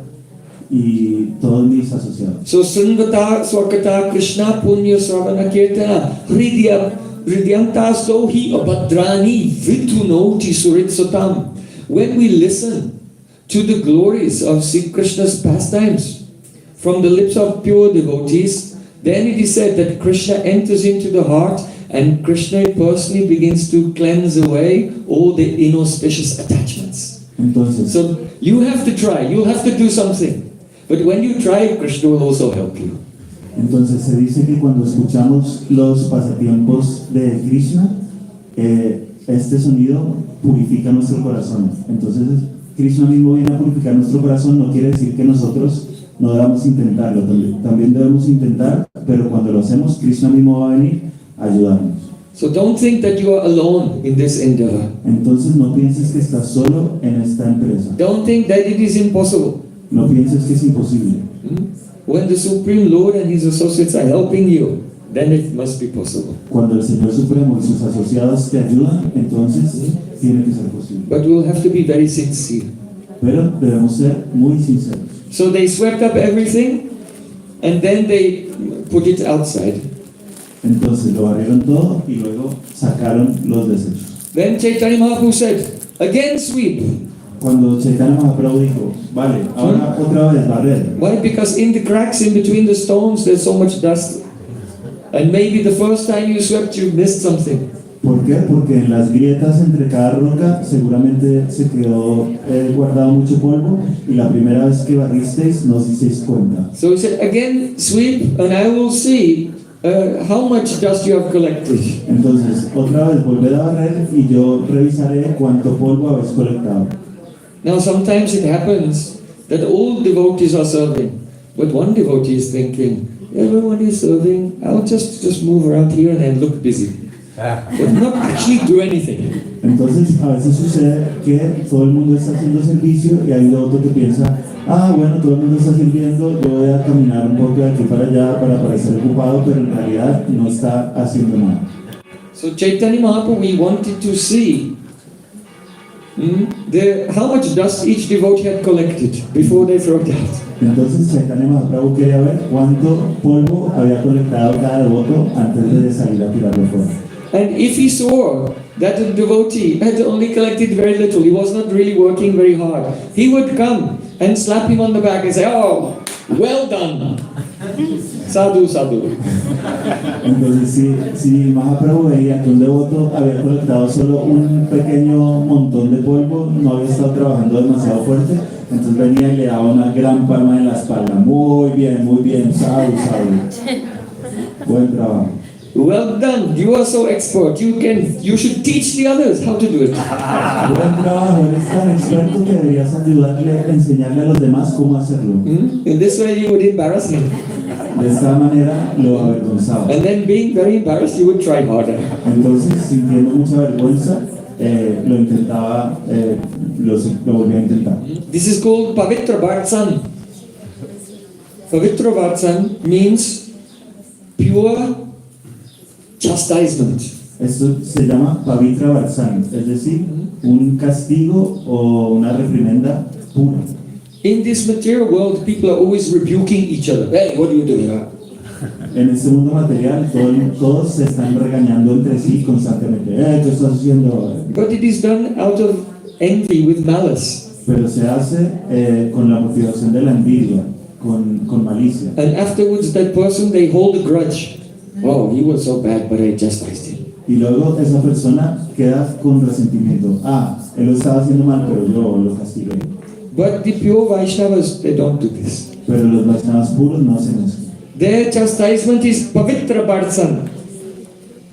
y todos mis asociados. So Sundata Swakata Krishna Punya Sravana Kirtana Hridyanta Sohi Abhadrani Vitunoti Suritsatam. When we listen to the glories of Sri Krishna's pastimes from the lips of pure devotees, then it is said that Krishna enters into the heart and Krishna personally begins to cleanse away all the inauspicious attachments. Entonces, So you have to try, you have to do something. But when you try, Krishna will also help you. Entonces se dice que cuando escuchamos los pasatiempos de Krishna, este sonido purifica nuestro corazón. Entonces Krishna mismo viene a purificar nuestro corazón, no quiere decir que nosotros no debamos intentarlo, también debemos intentar, pero cuando lo hacemos, Krishna mismo va a venir a ayudarnos. So don't think that you are alone in this endeavor. Entonces no pienses que estás solo en esta empresa. Don't think that it is impossible. No pienses que es imposible. When the Supreme Lord and His associates are helping you, then it must be possible. Cuando el Señor Supremo y sus asociados te ayudan, entonces tiene que ser posible. But we'll have to be very sincere. Pero debemos ser muy sinceros. So they swept up everything and then they put it outside. Entonces lo barrieron todo y luego sacaron los desechos. Then Chaitanya Mahaprabhu said, again sweep. Cuando Chaitanya Mahaprabhu dijo, vale, ahora otra vez barrer. Why? Because in the cracks in between the stones there's so much dust. And maybe the first time you swept you missed something. ¿Por qué? Porque en las grietas entre cada roca seguramente se quedó guardado mucho polvo y la primera vez que barristeis no os disteis cuenta. So he said, again sweep and I will see how much dust you have collected. Entonces, otra vez volver a barrer y yo revisaré cuánto polvo habéis colectado. Now sometimes it happens that all devotees are serving, but one devotee is thinking, everyone is serving, I'll just move around here and look busy. But not actually do anything. Entonces, a veces sucede que todo el mundo está haciendo servicio y hay otro que piensa, bueno, todo el mundo está sirviendo, yo voy a caminar un poco de aquí para allá para parecer ocupado, pero en realidad no está haciendo nada. So Chaitanya Mahaprabhu, we wanted to see how much dust each devotee had collected before they throw it out. Entonces Chaitanya Mahaprabhu quería ver cuánto polvo había colectado cada devoto antes de salir a tirarlo fuera. And if he saw that the devotee had only collected very little, he was not really working very hard, he would come and slap him on the back and say, oh, well done. Sadhu, sadhu. Entonces, si Mahaprabhu veía que un devoto había colectado solo un pequeño montón de polvo, no había estado trabajando demasiado fuerte, entonces venía y le daba una gran palma en la espalda. Muy bien, sadhu, sadhu. Buen trabajo. Well done, you are so expert, you should teach the others how to do it. Buen trabajo, eres tan experto que deberías enseñarle a los demás cómo hacerlo. In this way you would embarrass him. De esta manera lo avergonzaba. And then being very embarrassed, you would try harder. Entonces, sintiendo mucha vergüenza, lo intentaba, lo volvía a intentar. This is called Pavitra Bhartsan. Pavitra Bhartsan means pure chastisement. Esto se llama Pavitra Bhartsan, es decir, un castigo o una reprimenda pura. In this material world, people are always rebuking each other. Hey, what are you doing? En este mundo material, todos se están regañando entre sí constantemente. ¿Qué estás haciendo? But it is done out of envy, with malice. Pero se hace con la motivación de la envidia, con malicia. And afterwards, that person, they hold a grudge. Oh, he was so bad, but I chastised him. Y luego esa persona queda con resentimiento. Él lo estaba haciendo mal, pero yo lo castigué. But the pure Vaishnavas, they don't do this. Pero los Vaishnavas puros no hacen eso. Their chastisement is Pavitra Bhartsan,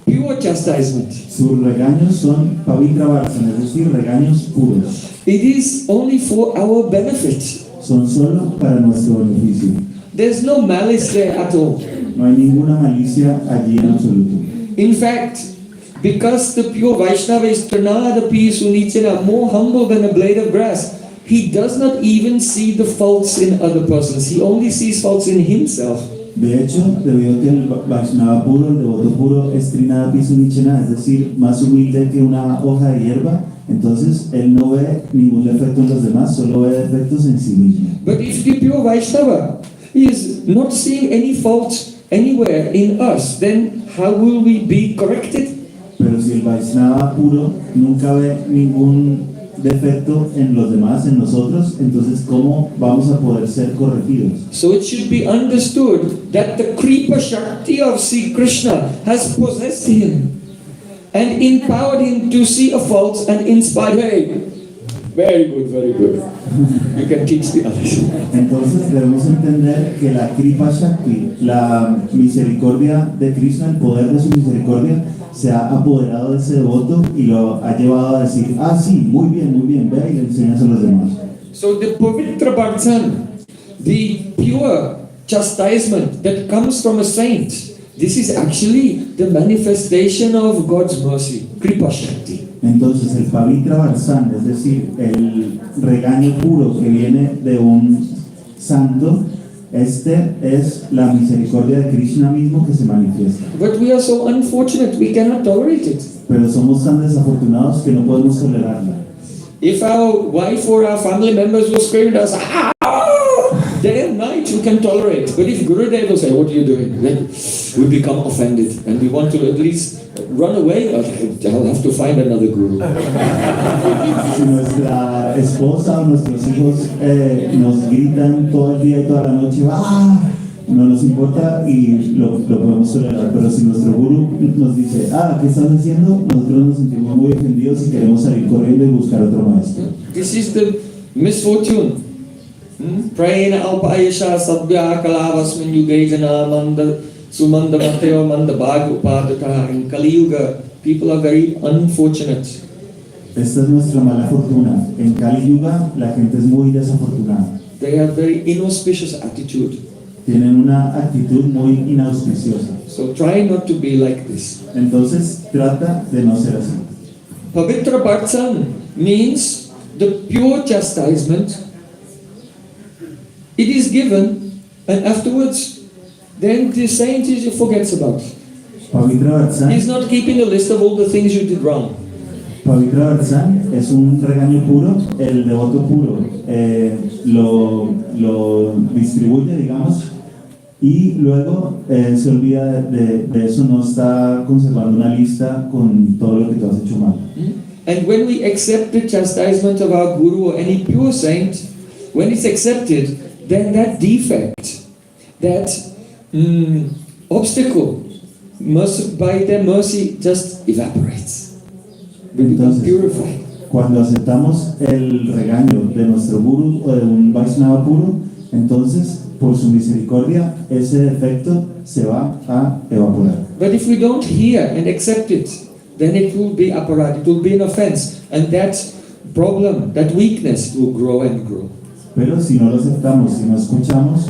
pure chastisement. Sus regaños son Pavitra Bhartsan, es decir, regaños puros. It is only for our benefit. Son solo para nuestro beneficio. There's no malice there at all. No hay ninguna malicia allí en absoluto. In fact, because the pure Vaishnava is Tranadapi Sunichana, more humble than a blade of grass, he does not even see the faults in other persons. He only sees faults in himself. De hecho, debido a que el Vaishnava puro, el devoto puro, es Trinadapi Sunichana, es decir, más humilde que una hoja de hierba, entonces él no ve ningún defecto en los demás, solo ve defectos en sí mismo. But if the pure Vaishnava is not seeing any faults anywhere in us, then how will we be corrected? Pero si el Vaishnava puro nunca ve ningún defecto en los demás, en nosotros, entonces ¿cómo vamos a poder ser corregidos? So it should be understood that the Kripa Shakti of Sri Krishna has possessed him and empowered him to see a fault and inspire him. Very good, very good. You can teach the others. Entonces debemos entender que la Kripa Shakti, la misericordia de Krishna, el poder de su misericordia, se ha apoderado de ese devoto y lo ha llevado a decir, ah sí, muy bien, ve y le enseñas a los demás. So the Pavitra Bhartan, the pure chastisement that comes from a saint, this is actually the manifestation of God's mercy, Kripa Shakti. Entonces el Pavitra Varsan, es decir, el regaño puro que viene de un santo, este es la misericordia de Krishna mismo que se manifiesta. But we are so unfortunate, we cannot tolerate it. Pero somos tan desafortunados que no podemos tolerarla. If our wife or our family members will scream at us, ah, day and night you can tolerate. But if Gurudev will say, what are you doing? Then we become offended and we want to at least run away. I'll have to find another guru. Si nuestra esposa o nuestros hijos nos gritan todo el día y toda la noche, ¡ah! No nos importa y lo podemos tolerar. Pero si nuestro guru nos dice, ah, ¿qué estás haciendo? Nosotros nos sentimos muy ofendidos y queremos salir corriendo y buscar otro maestro. This is the misfortune. Prayena alpayasha sabya kalavasmin yugejana manda sumanda mateo manda bhagavata. In Kali Yuga, people are very unfortunate. Esta es nuestra mala fortuna. En Kali Yuga la gente es muy desafortunada. They have very inauspicious attitude. Tienen una actitud muy inauspiciosa. So try not to be like this. Entonces trata de no ser así. Pavitra Bhartan means the pure chastisement. It is given, and afterwards, then the saint forgets about it. Pavitra Varsan, He's not keeping a list of all the things you did wrong. Pavitra Varsan es un regaño puro, el devoto puro lo distribuye, digamos, y luego se olvida de eso, no está conservando una lista con todo lo que tú has hecho mal. And when we accept the chastisement of our guru or any pure saint, when it's accepted, then that defect, that obstacle, by their mercy, just evaporates. We become Entonces, purified. cuando aceptamos el regaño de nuestro guru o de un Vaishnava puro, entonces, por su misericordia, ese defecto se va a evaporar. But if we don't hear and accept it, then it will be aparat, it will be an offense, and that problem, that weakness will grow and grow. Pero si no lo aceptamos, si no escuchamos,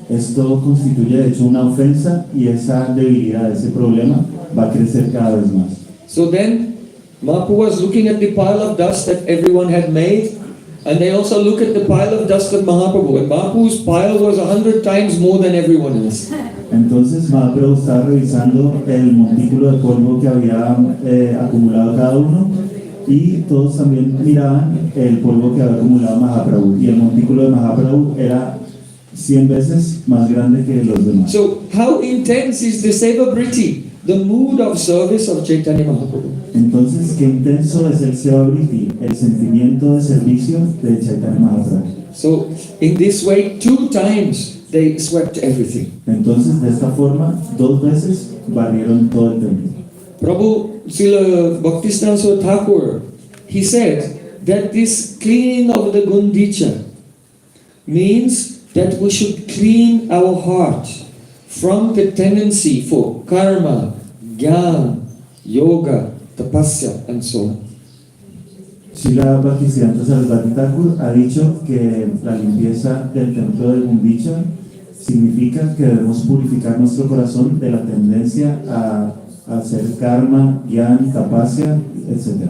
esto constituye de hecho una ofensa y esa debilidad, ese problema va a crecer cada vez más. So then, Mahaprabhu was looking at the pile of dust that everyone had made, and they also look at the pile of dust of Mahaprabhu, and Mahaprabhu's pile was 100 times more than everyone else. Entonces Mahaprabhu estaba revisando el montículo de polvo que había acumulado cada uno, y todos también miraban el polvo que había acumulado Mahaprabhu, y el montículo de Mahaprabhu era 100 veces más grande que los demás. So how intense is the Seva Briti, the mood of service of Chaitanya Mahaprabhu? Entonces, qué intenso es el Seva Briti, el sentimiento de servicio de Chaitanya Mahaprabhu. So in this way, 2 times they swept everything. Entonces, de esta forma, 2 veces barrieron todo el templo. Prabhu Srila Bhaktisiddhanta Thakur, he said that this cleaning of the Gundicha means that we should clean our heart from the tendency for karma, jnana, yoga, tapasya, and so on. Srila Bhaktisiddhanta Sarasvati Thakur ha dicho que la limpieza del templo de Gundicha significa que debemos purificar nuestro corazón de la tendencia a hacer karma, jnana, tapasya, etc.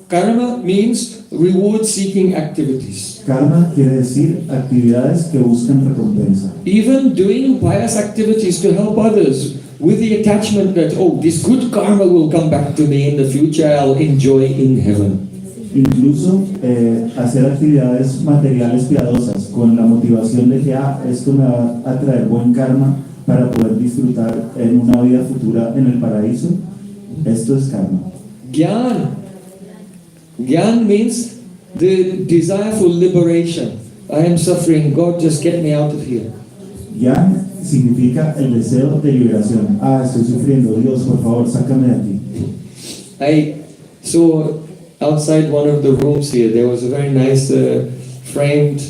Karma means reward-seeking activities. Karma quiere decir actividades que buscan recompensa. Even doing pious activities to help others with the attachment that, oh, this good karma will come back to me in the future, I'll enjoy in heaven. Incluso hacer actividades materiales piadosas con la motivación de que esto me va a traer buen karma para poder disfrutar en una vida futura en el paraíso. Esto es karma. Gyan. Gyan means the desire for liberation. I am suffering, God just get me out of here. Gyan significa el deseo de liberación. Estoy sufriendo, Dios, por favor, sácame de aquí. So outside one of the rooms here, there was a very nice framed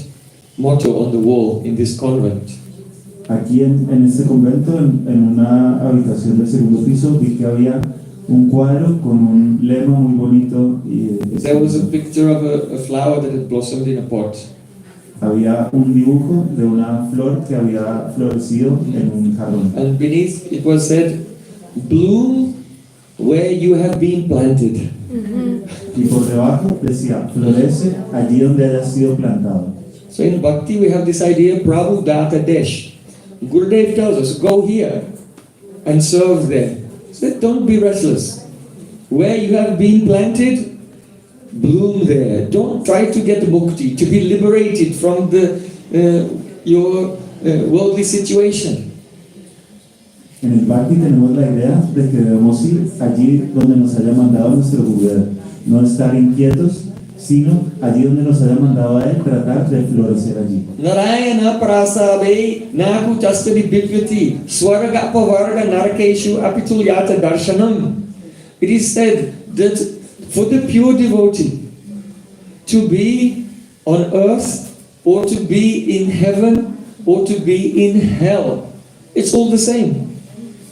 motto on the wall in this convent. Aquí en este convento, en una habitación del segundo piso, vi que había un cuadro con un lema muy bonito. There was a picture of a flower that had blossomed in a pot. Había un dibujo de una flor que había florecido en un jarrón. And beneath it was said, bloom where you have been planted. Y por debajo decía, florece allí donde hayas sido plantado. So in Bhakti we have this idea, Prabhu Data Desh. Gurudev tells us, go here and serve there. So don't be restless. Where you have been planted, bloom there. Don't try to get mukti, to be liberated from your worldly situation. En el Bhakti tenemos la idea de que debemos ir allí donde nos haya mandado nuestro Gurudev, no estar inquietos, sino allí donde nos haya mandado a él, tratar de florecer allí. Narayana prasabe naku chastani bipyati swarga pavarga narakeshu apitulyata darshanam. It is said that for the pure devotee to be on earth or to be in heaven or to be in hell, it's all the same.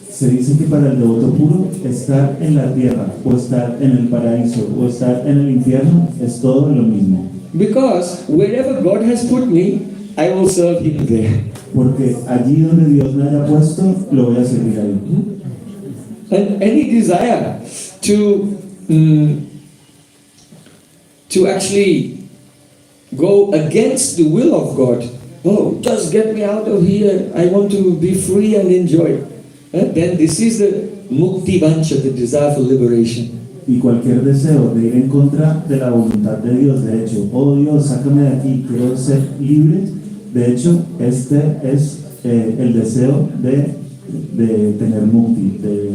Se dice que para el devoto puro, estar en la tierra, o estar en el paraíso, o estar en el infierno, es todo lo mismo. Because wherever God has put me, I will serve Him there. Porque allí donde Dios me haya puesto, lo voy a servir a él. And any desire to actually go against the will of God, oh, just get me out of here, I want to be free and enjoy. Then this is the mukti vancha, the desire for liberation. Y cualquier deseo de ir en contra de la voluntad de Dios, de hecho, oh Dios, sácame de aquí, quiero ser libre, de hecho, este es el deseo de tener mukti, de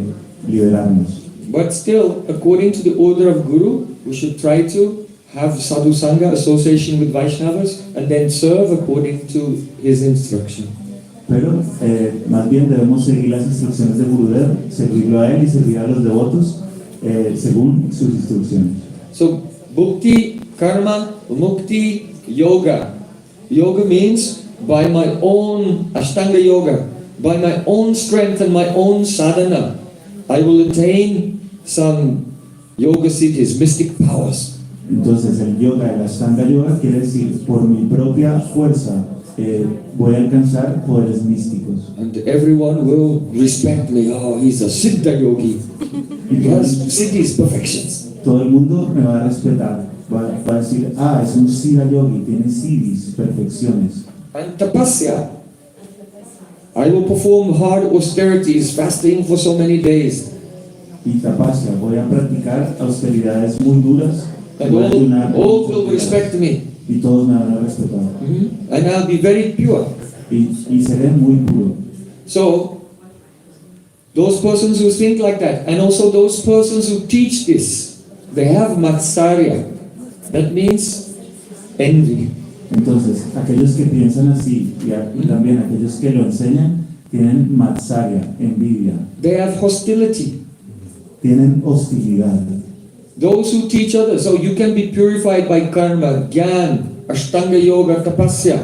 liberarnos. But still, according to the order of Guru, we should try to have sadhu sangha, association with Vaishnavas, and then serve according to his instruction. Pero más bien debemos seguir las instrucciones de Gurudev, servirlo a él y servir a los devotos según sus instrucciones. So, bhukti, karma, mukti, yoga. Yoga means by my own Ashtanga yoga, by my own strength and my own sadhana, I will attain some yoga siddhis, mystic powers. Entonces el yoga, el Ashtanga yoga quiere decir por mi propia fuerza voy a alcanzar poderes místicos. And everyone will respect me. Oh, he's a siddha yogi. He has siddhis, perfections. Todo el mundo me va a respetar. Va a decir, es un siddha yogi, tiene siddhis, perfecciones. And tapasya, I will perform hard austerities, fasting for so many days. Y tapasya, voy a practicar austeridades muy duras. And all will respect me. Y todos me van a respetar. And I'll be very pure. Y seré muy puro. So, those persons who think like that, and also those persons who teach this, they have matsarya. That means envy. Entonces, aquellos que piensan así y también aquellos que lo enseñan tienen matsarya, envidia. They have hostility. Tienen hostilidad. Those who teach others, so you can be purified by karma, gyan, ashtanga yoga, tapasya.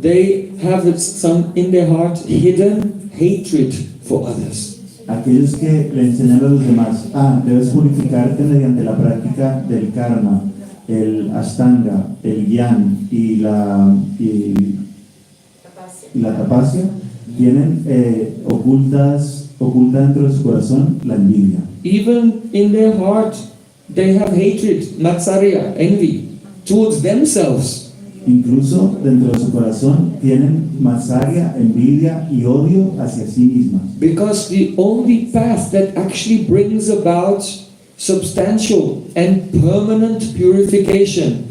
They have some in their heart hidden hatred for others. Aquellos que le enseñan a los demás, debes purificarte mediante la práctica del karma, el ashtanga, el gyan y la tapasya, tienen oculta dentro de su corazón la envidia. Even in their heart, they have hatred, matsarya, envy, towards themselves. Incluso dentro de su corazón tienen matsarya, envidia y odio hacia sí mismas. Because the only path that actually brings about substantial and permanent purification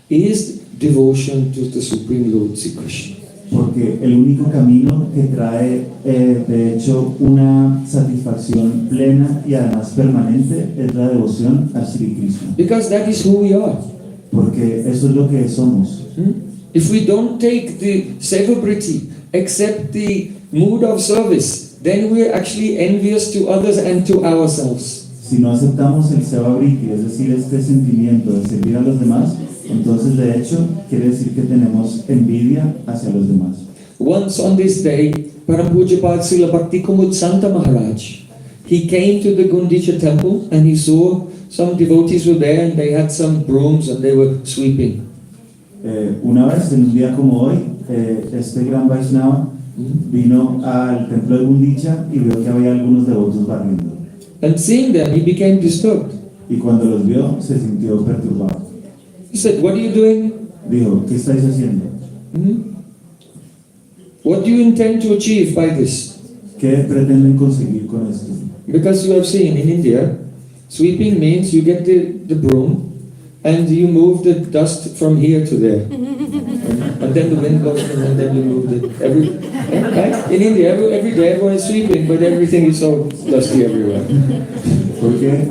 is devotion to the Supreme Lord Sri Krishna. Porque el único camino que trae, de hecho, una satisfacción plena y además permanente es la devoción a Sri Krishna. Because that is who we are. Porque eso es lo que somos. If we don't take the celebrity, accept the mood of service, then we're actually envious to others and to ourselves. Si no aceptamos el seva briti, es decir, este sentimiento de servir a los demás, entonces de hecho quiere decir que tenemos envidia hacia los demás. Once on this day, Param Pujapad Srila Bhakti Kumud Santa Maharaj, he came to the Gundicha temple and he saw some devotees were there and they had some brooms and they were sweeping. Una vez, en un día como hoy, este gran Vaishnava vino al templo de Gundicha y vio que había algunos devotos barriendo. And seeing them, he became disturbed. Y cuando los vio, se sintió perturbado. He said, "What are you doing? Dijo, ¿qué estáis haciendo? What do you intend to achieve by this?" ¿Qué pretenden conseguir con esto? Because you have seen in India, sweeping means you get the broom and you move the dust from here to there. And then the wind goes and then you move it. Right? In India, every day everyone is sweeping, but everything is so dusty everywhere. Porque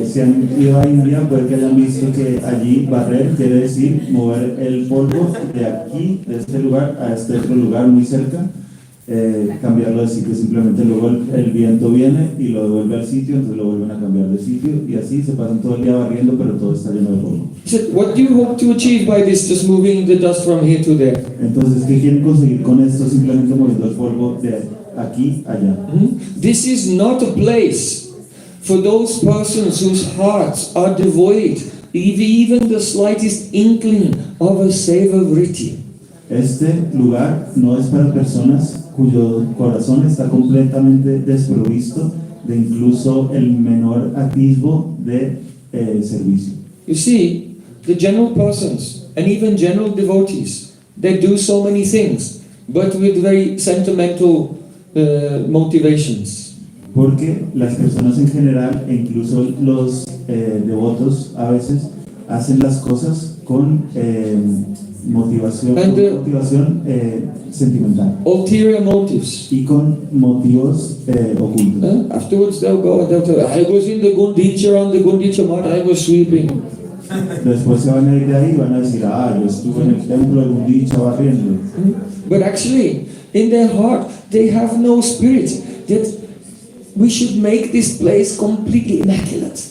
si han ido a India, puede que hayan visto que allí barrer quiere decir mover el polvo de aquí, de este lugar, a este otro lugar muy cerca, cambiarlo de sitio. Simplemente luego el viento viene y lo devuelve al sitio, entonces lo vuelven a cambiar de sitio y así se pasan todo el día barriendo, pero todo está lleno de polvo. He said, "What do you hope to achieve by this, just moving the dust from here to there?" Entonces, ¿qué quieren conseguir con esto? Simplemente moviendo el polvo de aquí a allá. This is not a place for those persons whose hearts are devoid of even the slightest inkling of a seva vritti. Este lugar no es para personas cuyo corazón está completamente desprovisto de incluso el menor atisbo de servicio. You see, the general persons and even general devotees, they do so many things, but with very sentimental motivations. Porque las personas en general, e incluso los devotos a veces, hacen las cosas con motivación sentimental. Ulterior motives. Y con motivos ocultos. Afterwards they'll go and they'll tell, "I was in the Gundicha on the Gundicha mat, I was sweeping." Después se van a ir de ahí y van a decir, yo estuve en el templo de Gundicha barriendo. But actually, in their heart, they have no spirit that we should make this place completely immaculate.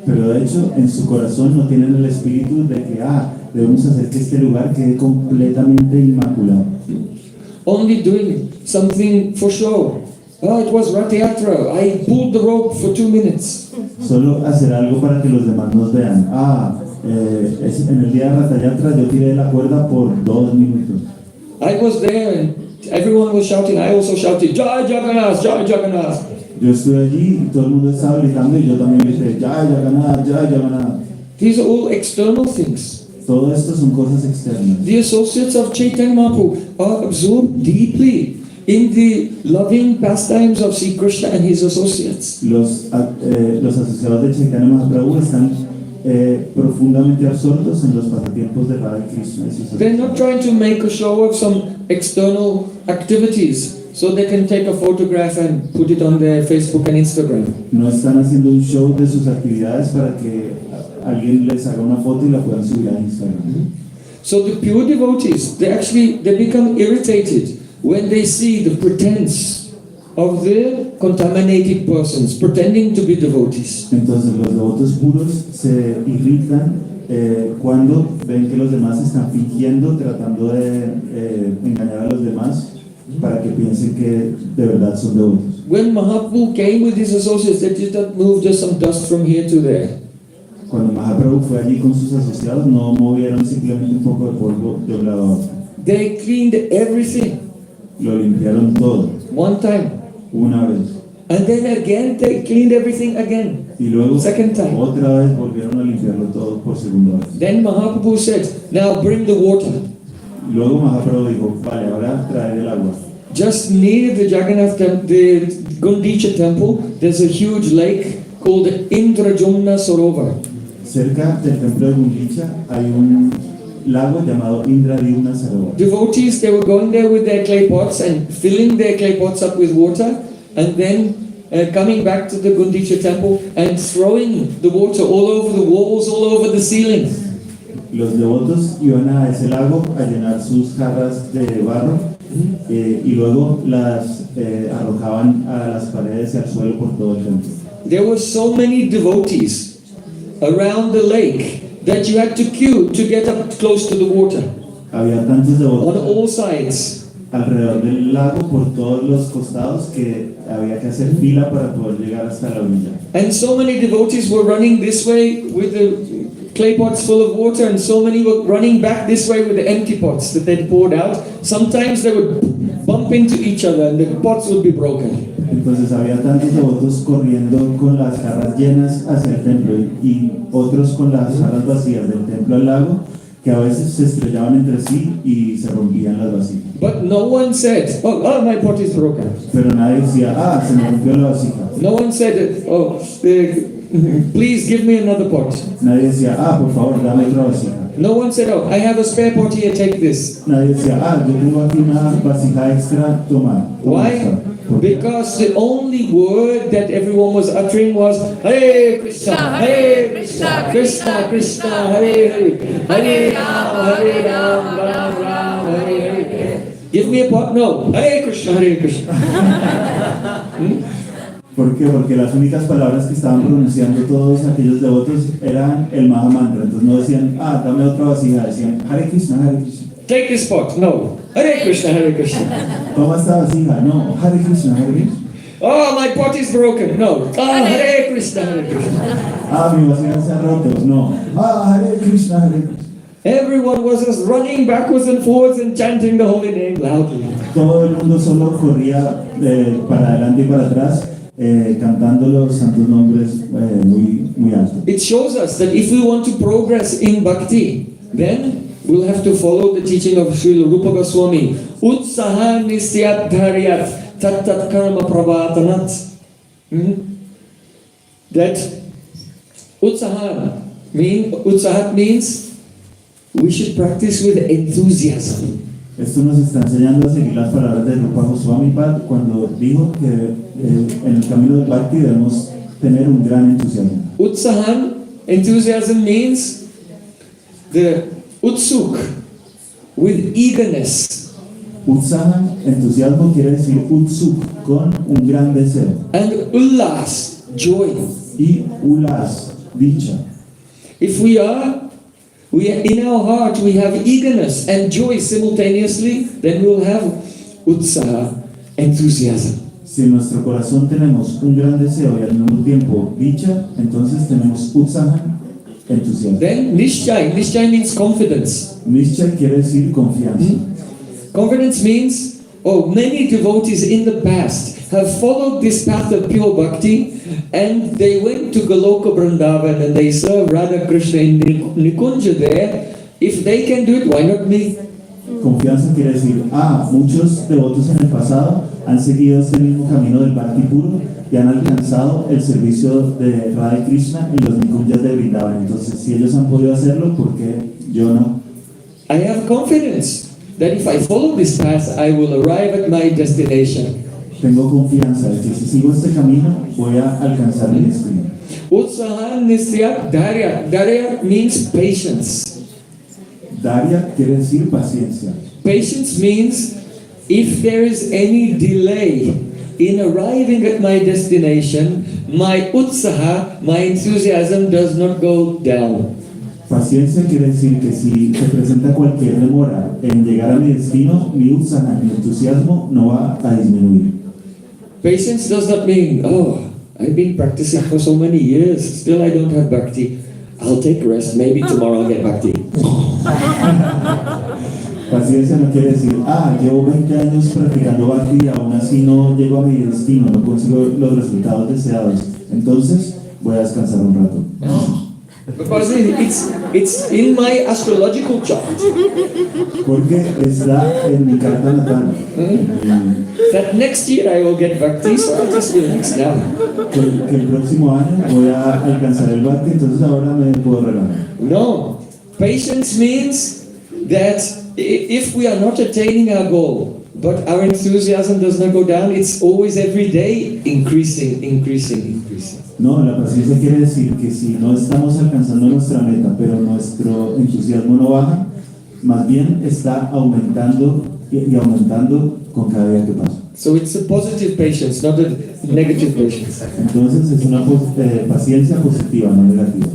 Pero de hecho, en su corazón no tienen el espíritu de que, debemos hacer que este lugar quede completamente inmaculado. Only doing something for show. It was Ratiyatra, I pulled the rope for 2 minutes. Solo hacer algo para que los demás nos vean. En el día de Ratayatra yo tiré la cuerda por 2 minutos. I was there and everyone was shouting, I also shouted, "Jai Jagannath, Jai Jagannath." Yo estuve allí y todo el mundo estaba gritando y yo también grité, Jai Jagannath, Jai Jagannath. These are all external things. Todo esto son cosas externas. The associates of Chaitanya Mahaprabhu are absorbed deeply in the loving pastimes of Sri Krishna and his associates. Los asociados de Chaitanya Mahaprabhu están profundamente absortos en los pasatiempos de Radha Krishna. They're not trying to make a show of some external activities so they can take a photograph and put it on their Facebook and Instagram. No están haciendo un show de sus actividades para que alguien les haga una foto y la puedan subir a Instagram. So the pure devotees, they become irritated when they see the pretense of the contaminated persons pretending to be devotees. Entonces los devotos puros se irritan cuando ven que los demás están fingiendo, tratando de engañar a los demás para que piensen que de verdad son devotos. When Mahaprabhu came with his associates, they did not move just some dust from here to there. Cuando Mahaprabhu fue allí con sus asociados, no movieron simplemente un poco de polvo de un lado a otro. They cleaned everything. Lo limpiaron todo. One time. Una vez. And then again they cleaned everything again. Y luego Second time. otra vez volvieron a limpiarlo todo por segunda vez. Then Mahaprabhu said, "Now bring the water." Y luego Mahaprabhu dijo, vale, ahora traer el agua. Just near the the Gundicha temple, there's a huge lake called the Indrajumna Sarovar. Cerca del templo de Gundicha hay un lago llamado Indrajumna Sarovar. Devotees, they were going there with their clay pots and filling their clay pots up with water, and then coming back to the Gundicha temple and throwing the water all over the walls, all over the ceiling. Los devotos iban a ese lago a llenar sus jarras de barro y luego las arrojaban a las paredes y al suelo por todo el templo. there were so many devotees around the lake that you had to queue to get up close to the water Había tantos on devotos all sides. alrededor del lago por todos los costados que había que hacer fila para poder llegar hasta la orilla. And so many devotees were running this way with the clay pots full of water, and so many were running back this way with the empty pots that they'd poured out. Sometimes they would bump into each other and the pots would be broken. Entonces había tantos devotos corriendo con las jarras llenas hacia el templo y otros con las jarras vacías del templo al lago, que a veces se estrellaban entre sí y se rompían las vasijas. But no one said, oh, my pot is broken. Pero nadie decía, se me rompió la vasija. No one said, please give me another pot. Nadie decía, por favor, dame otra vasija. No one said, I have a spare pot here, take this. Nadie decía, yo tengo aquí una vasija extra, toma. Why? Because the only word that everyone was uttering was Hare Krishna, Hare Krishna, Krishna Krishna, Hare Hare, Hare Ram, Ram Ram, Hare Hare. Give me a pot? No. Hare Krishna, Hare Krishna. ¿Por qué? Porque las únicas palabras que estaban pronunciando todos aquellos devotos eran el Maha Mantra. Entonces no decían, dame otra vasija, decían Hare Krishna, Hare Krishna. Take this pot. No. Hare Krishna, Hare Krishna. Toma esta vasija. No. Hare Krishna, Hare Krishna. Oh, my pot is broken. No. Hare Krishna, Hare Krishna. Mi vasija se ha roto. No. Hare Krishna, Hare Krishna. Everyone was just running backwards and forwards and chanting the holy name loudly. Todo el mundo solo corría para adelante y para atrás, cantando los santos nombres muy, muy alto. It shows us that if we want to progress in bhakti, then we'll have to follow the teaching of Srila Rupa Goswami. Utsaha nisyat dharyat tat tat karma pravatanat. That utsahat means we should practice with enthusiasm. Esto nos está enseñando a seguir las palabras de Rupa Goswami Pad cuando dijo que en el camino del Bhakti debemos tener un gran entusiasmo. Utsahan, enthusiasm means the utsuk, with eagerness. Utsahan, entusiasmo quiere decir utsuk, con un gran deseo. And ullas, joy. Y ulas, dicha. If we in our heart we have eagerness and joy simultaneously, then we'll have utsaha, enthusiasm. Si en nuestro corazón tenemos un gran deseo y al mismo tiempo dicha, entonces tenemos utsaha, entusiasmo. Then nishchay means confidence. Nishchay quiere decir confianza. Confidence means, many devotees in the past have followed this path of pure bhakti, and they went to Goloka Vrindavan and they served Radha Krishna in Nikunja there. If they can do it, why not me? Confianza quiere decir, muchos devotos en el pasado han seguido este mismo camino del bhakti puro y han alcanzado el servicio de Radha Krishna en los Nikunjas de Vrindavan. Entonces, si ellos han podido hacerlo, ¿por qué yo no? I have confidence that if I follow this path, I will arrive at my destination. Tengo confianza de que si sigo este camino, voy a alcanzar mi destino. Utsaha nisyat dharya. Dharya means patience. Dharya quiere decir paciencia. Patience means if there is any delay in arriving at my destination, my utsaha, my enthusiasm does not go down. Paciencia quiere decir que si se presenta cualquier demora en llegar a mi destino, mi utsaha, mi entusiasmo no va a disminuir. Patience does not mean, I've been practicing for so many years, still I don't have bhakti. I'll take rest, maybe tomorrow I'll get bhakti. Paciencia no quiere decir, llevo 20 años practicando bhakti y aún así no llego a mi destino, no consigo los resultados deseados. Entonces voy a descansar un rato. Because it's in my astrological chart. Porque está en mi carta natal. That next year I will get bhakti, so I'll just relax now. Que el próximo año voy a alcanzar el bhakti, entonces ahora me puedo relajar. No. Patience means that if we are not attaining our goal, but our enthusiasm does not go down, it's always every day increasing. No, la paciencia quiere decir que si no estamos alcanzando nuestra meta, pero nuestro entusiasmo no baja, más bien está aumentando y aumentando con cada día que pasa. So it's a positive patience, not a negative patience. Entonces es una paciencia positiva, no negativa.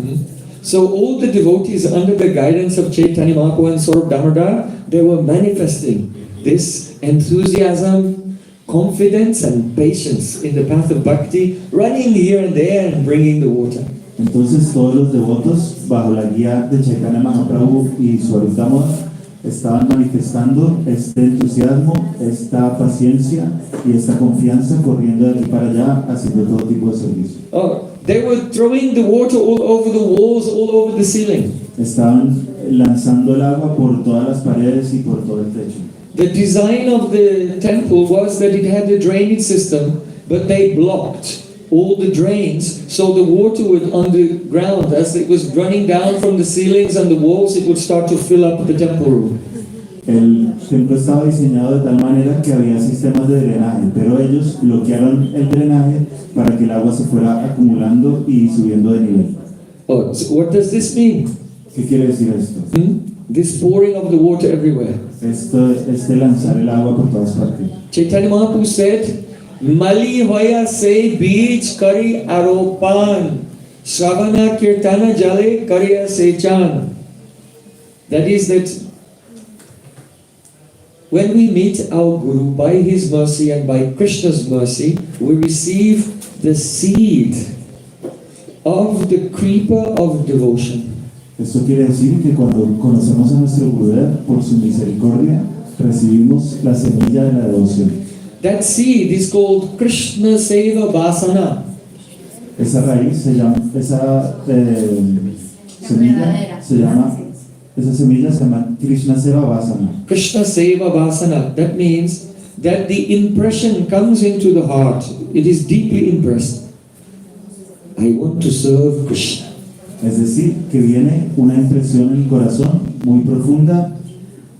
So all the devotees under the guidance of Chaitanya Mahaprabhu and Swarup Damodar, they were manifesting this enthusiasm, confidence and patience in the path of bhakti, running here and there and bringing the water. Entonces todos los devotos, bajo la guía de Chaitanya Mahaprabhu y Swarup Damodar, estaban manifestando este entusiasmo, esta paciencia y esta confianza, corriendo de aquí para allá, haciendo todo tipo de servicio. Oh, they were throwing the water all over the walls, all over the ceiling. Estaban lanzando el agua por todas las paredes y por todo el techo. The design of the temple was that it had a drainage system, but they blocked all the drains, so the water would on the ground, as it was running down from the ceilings and the walls, it would start to fill up the temple room. El templo estaba diseñado de tal manera que había sistemas de drenaje, pero ellos bloquearon el drenaje para que el agua se fuera acumulando y subiendo de nivel. Oh, so what does this mean? ¿Qué quiere decir esto? This pouring of the water everywhere. Este lanzar el agua por todas partes. Chaitanya Mahaprabhu said, Mali hoya se beach kari aropan, Shravana kirtana jale kariya sechan. That is that when we meet our Guru, by his mercy and by Krishna's mercy, we receive the seed of the creeper of devotion. Esto quiere decir que cuando conocemos a nuestro Gurudev, por su misericordia, recibimos la semilla de la devoción. That seed is called Krishna Seva Vasana. Esa raíz se llama, esa semilla se llama Krishna Seva Vasana. Krishna Seva Vasana. That means that the impression comes into the heart. It is deeply impressed. I want to serve Krishna. Es decir, que viene una impresión en el corazón muy profunda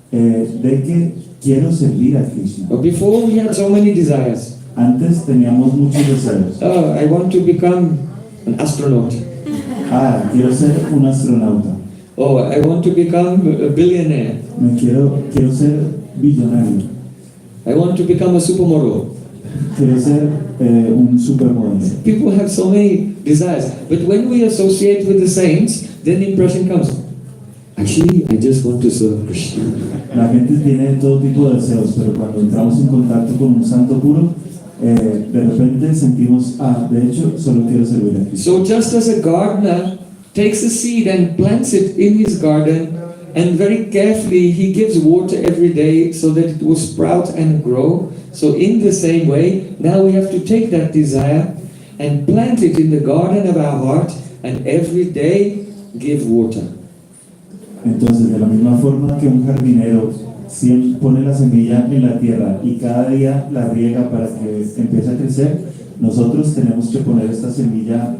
de que quiero servir a Krishna. But before we had so many desires. Antes teníamos muchos deseos. I want to become an astronaut. Quiero ser un astronauta. Oh, I want to become a billionaire. Quiero ser billonario. I want to become a supermodel. Quiero ser un supermodelo. People have so many desires. But when we associate with the saints, then the impression comes, actually, I just want to serve Krishna. La gente tiene todo tipo de deseos, pero cuando entramos en contacto con un santo puro, de repente sentimos, de hecho, solo quiero servir a Krishna. So just as a gardener takes a seed and plants it in his garden, and very carefully he gives water every day so that it will sprout and grow, so in the same way, now we have to take that desire and plant it in the garden of our heart, and every day give water. Entonces, de la misma forma que un jardinero siempre pone la semilla en la tierra y cada día la riega para que empiece a crecer, nosotros tenemos que poner esta semilla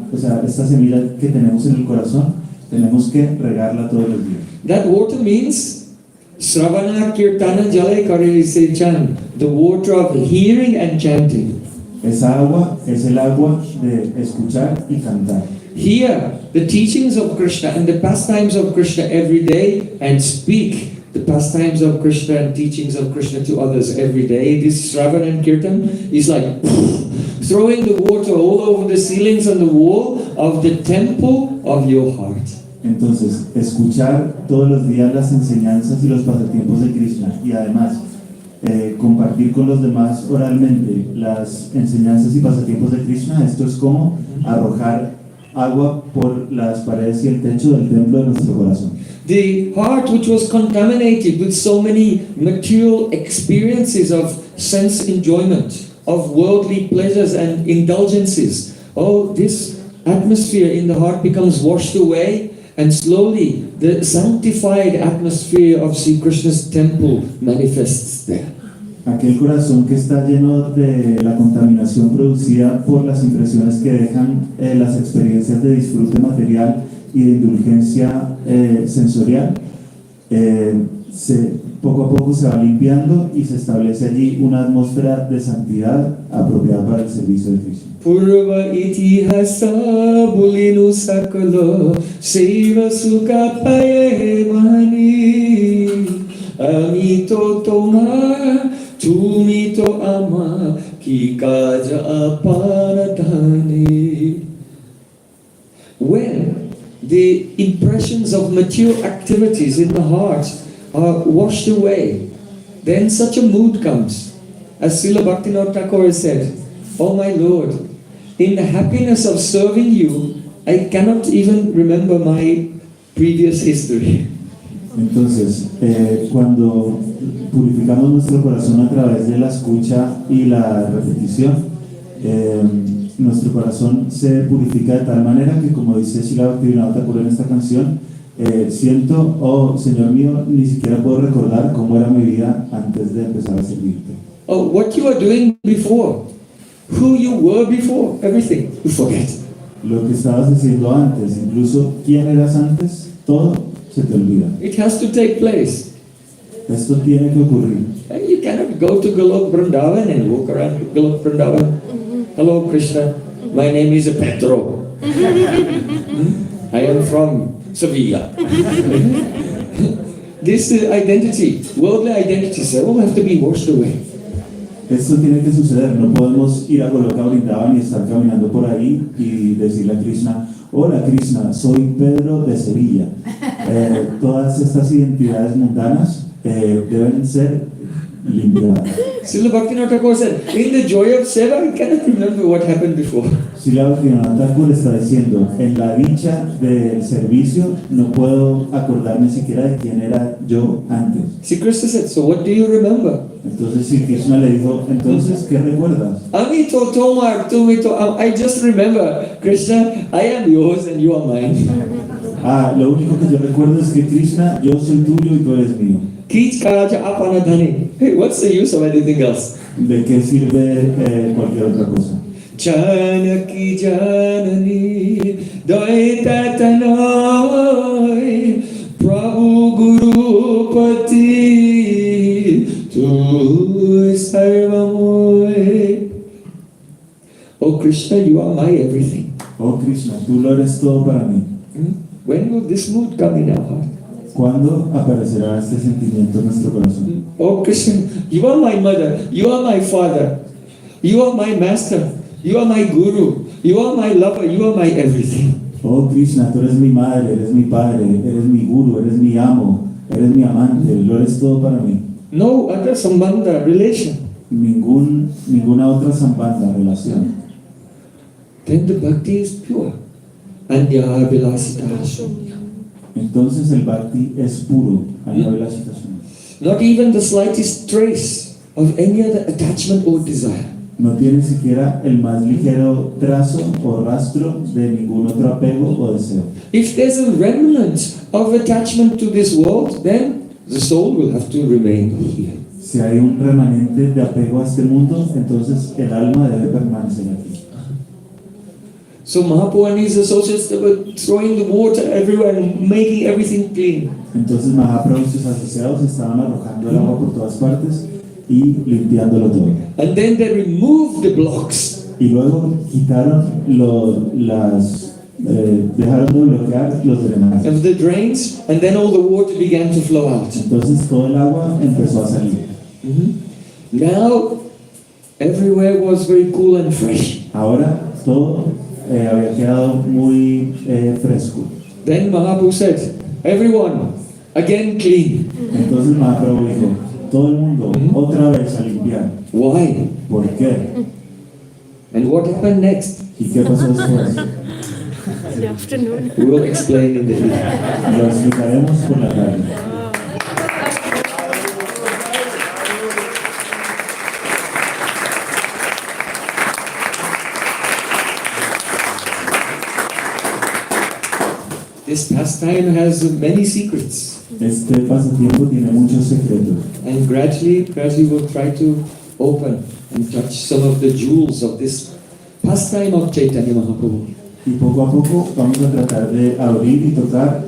que tenemos en el corazón, tenemos que regarla todos los días. That water means Sravana Kirtana Jale Karisechan, the water of hearing and chanting. Esa agua es el agua de escuchar y cantar. Hear the teachings of Krishna and the pastimes of Krishna every day, and speak the pastimes of Krishna and teachings of Krishna to others every day. This Shravan and Kirtan is like throwing the water all over the ceilings and the wall of the temple of your heart. Entonces, escuchar todos los días las enseñanzas y los pasatiempos de Krishna y además compartir con los demás oralmente las enseñanzas y pasatiempos de Krishna, esto es como arrojar agua por las paredes y el techo del templo de nuestro corazón. The heart which was contaminated with so many material experiences of sense enjoyment, of worldly pleasures and indulgences. Oh, this atmosphere in the heart becomes washed away, and slowly the sanctified atmosphere of Sri Krishna's temple manifests there. Aquel corazón que está lleno de la contaminación producida por las impresiones que dejan las experiencias de disfrute material y de indulgencia sensorial, poco a poco se va limpiando y se establece allí una atmósfera de santidad apropiada para el servicio de Krishna. Purva itihasa bulinu sakala seva sukha paye mani amito tomar Tumi to ama ki kaja apanadhani. When the impressions of mature activities in the heart are washed away, then such a mood comes. As Srila Bhaktivinoda Thakur said, "Oh my Lord, in the happiness of serving you, I cannot even remember my previous history." Entonces, cuando purificamos nuestro corazón a través de la escucha y la repetición, nuestro corazón se purifica de tal manera que, como dice Srila Bhaktivinoda Thakur en esta canción, siento, oh Señor mío, ni siquiera puedo recordar cómo era mi vida antes de empezar a servirte. Oh, what you were doing before, who you were before, everything, you forget. Lo que estabas haciendo antes, incluso quién eras antes, todo se te olvida. It has to take place. Esto tiene que ocurrir. And you cannot go to Golok Vrindavan and walk around Golok Vrindavan. Hello Krishna, my name is Pedro. I am from Sevilla. This identity, worldly identities, all have to be washed away. Esto tiene que suceder, no podemos ir a Goloka Vrindavan y estar caminando por ahí y decirle a Krishna, hola Krishna, soy Pedro de Sevilla. Todas estas identidades mundanas deben ser limpiadas. Srila Bhaktivinoda Thakur said, in the joy of seva, I cannot remember what happened before. Srila Bhaktivinoda Thakur está diciendo, en la dicha del servicio no puedo acordarme siquiera de quién era yo antes. See, Krishna said, so what do you remember? Entonces si Krishna le dijo, entonces ¿qué recuerdas? Amito tomar, tumito, I just remember, Krishna, I am yours and you are mine. Lo único que yo recuerdo es que Krishna, yo soy tuyo y tú eres mío. Kich karaja apanadhani. Hey, what's the use of anything else? ¿De qué sirve cualquier otra cosa? Janaki janani doita tanoi Prabhu Guru Pati tu sarvamoy. Oh Krishna, you are my everything. Oh Krishna, tú lo eres todo para mí. When will this mood come in our heart? ¿Cuándo aparecerá este sentimiento en nuestro corazón? Oh Krishna, you are my mother, you are my father, you are my master, you are my guru, you are my lover, you are my everything. Oh Krishna, tú eres mi madre, eres mi padre, eres mi guru, eres mi amo, eres mi amante, lo eres todo para mí. No other sambandha, relation. Ninguna otra sambandha, relación. Then the bhakti is pure. Anya vilasita. Entonces el bhakti es puro, la situación. Not even the slightest trace of any other attachment or desire. No tiene siquiera el más ligero trazo o rastro de ningún otro apego o deseo. If there's a remnant of attachment to this world, then the soul will have to remain here. Si hay un remanente de apego a este mundo, entonces el alma debe permanecer aquí. So Mahaprabhu and his associates, they were throwing the water everywhere and making everything clean. Entonces Mahaprabhu y sus asociados estaban arrojando el agua por todas partes y limpiándolo todo. And then they removed the blocks. Y luego quitaron dejaron de bloquear los drenajes. Of the drains, and then all the water began to flow out. Entonces todo el agua empezó a salir. Now, everywhere was very cool and fresh. Ahora todo había quedado muy fresco. Then Mahaprabhu said, everyone, again clean. Entonces Mahaprabhu dijo, todo el mundo otra vez a limpiar. Why? ¿Por qué? And what happened next? ¿Y qué pasó después? Good afternoon. We will explain in the evening. Lo explicaremos por la tarde. This pastime has many secrets. Este pasatiempo tiene muchos secretos. And gradually we'll try to open and touch some of the jewels of this pastime of Chaitanya Mahaprabhu. Y poco a poco vamos a tratar de abrir y tocar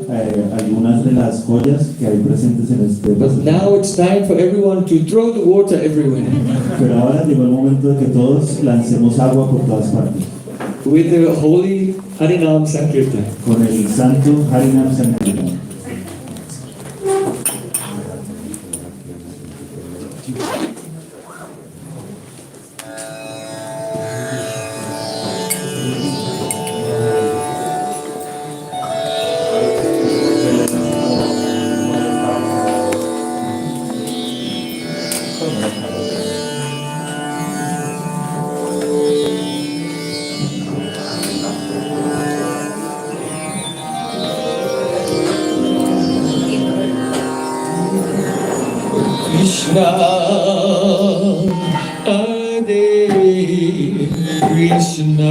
algunas de las joyas que hay presentes en este But pasatiempo. now it's time for everyone to throw the water everywhere. Pero ahora llegó el momento de que todos lancemos agua por todas partes. With the holy Harinam Sankirtan. Con el santo Harinam Sankirtan. Hare Krishna,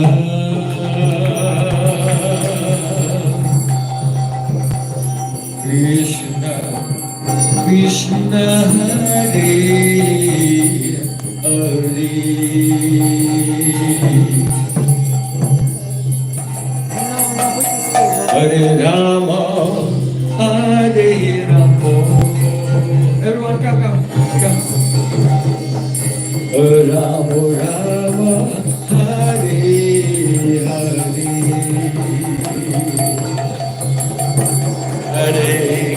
Krishna Krishna Hare Hare, Hare Rama, Hare Rama. Everyone come. Rama Rama, Hare Hare, Hare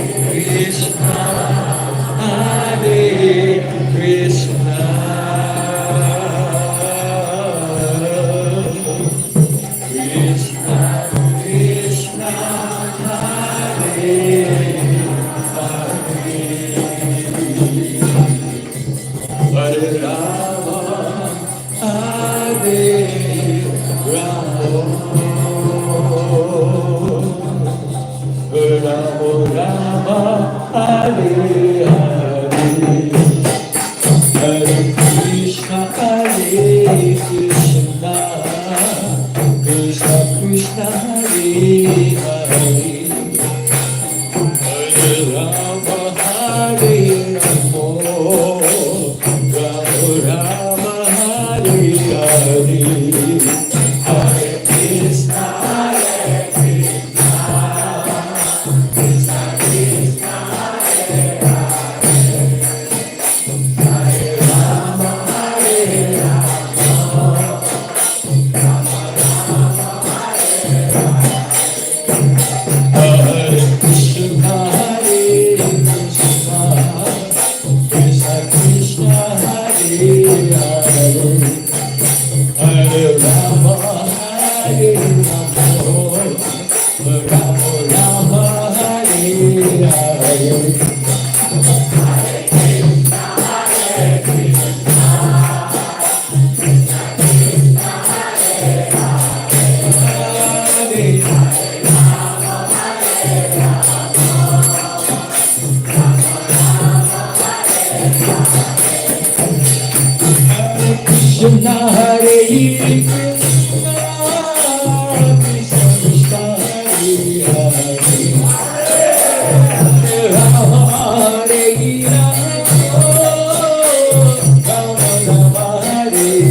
Krishna, Hare Krishna, Krishna Krishna, Hare Hare Rama, Hare Rama, Rama Rama, Hare Hare, Hare Krishna, Hare Krishna, Krishna Krishna, Hare Hare, Hare Rama, Hare Rama, Rama Hare Hare, Hare Krishna, Hare Krishna, Krishna Krishna, Hare Hare, Hare Rama, Hare Rama, Rama Rama, Hare Krishna, Hare Krishna, Krishna Krishna, Hare Hare, Hare Rama, Hare Rama, Rama Rama, Hare Hare, Krishna, Hare Krishna, Krishna Krishna, Hare Hare, Hare Rama, Hare Rama, Rama Rama, Hare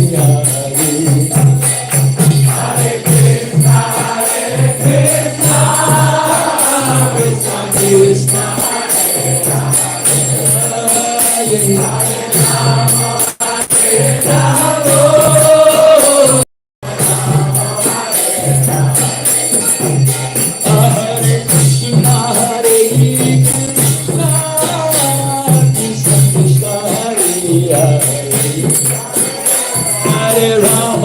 Hare, Hare Krishna, Krishna Krishna, Hare Hare. Hare Krishna, Hare Krishna, Krishna Krishna, Hare Hare, Hare Rama,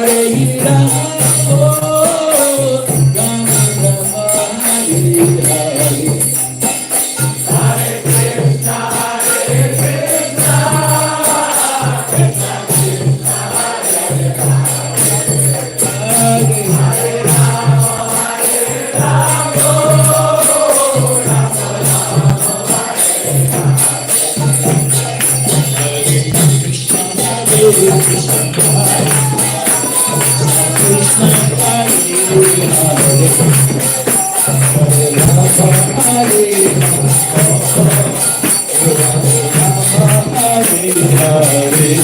Hare Rama, Rama Rama, Hare Hare,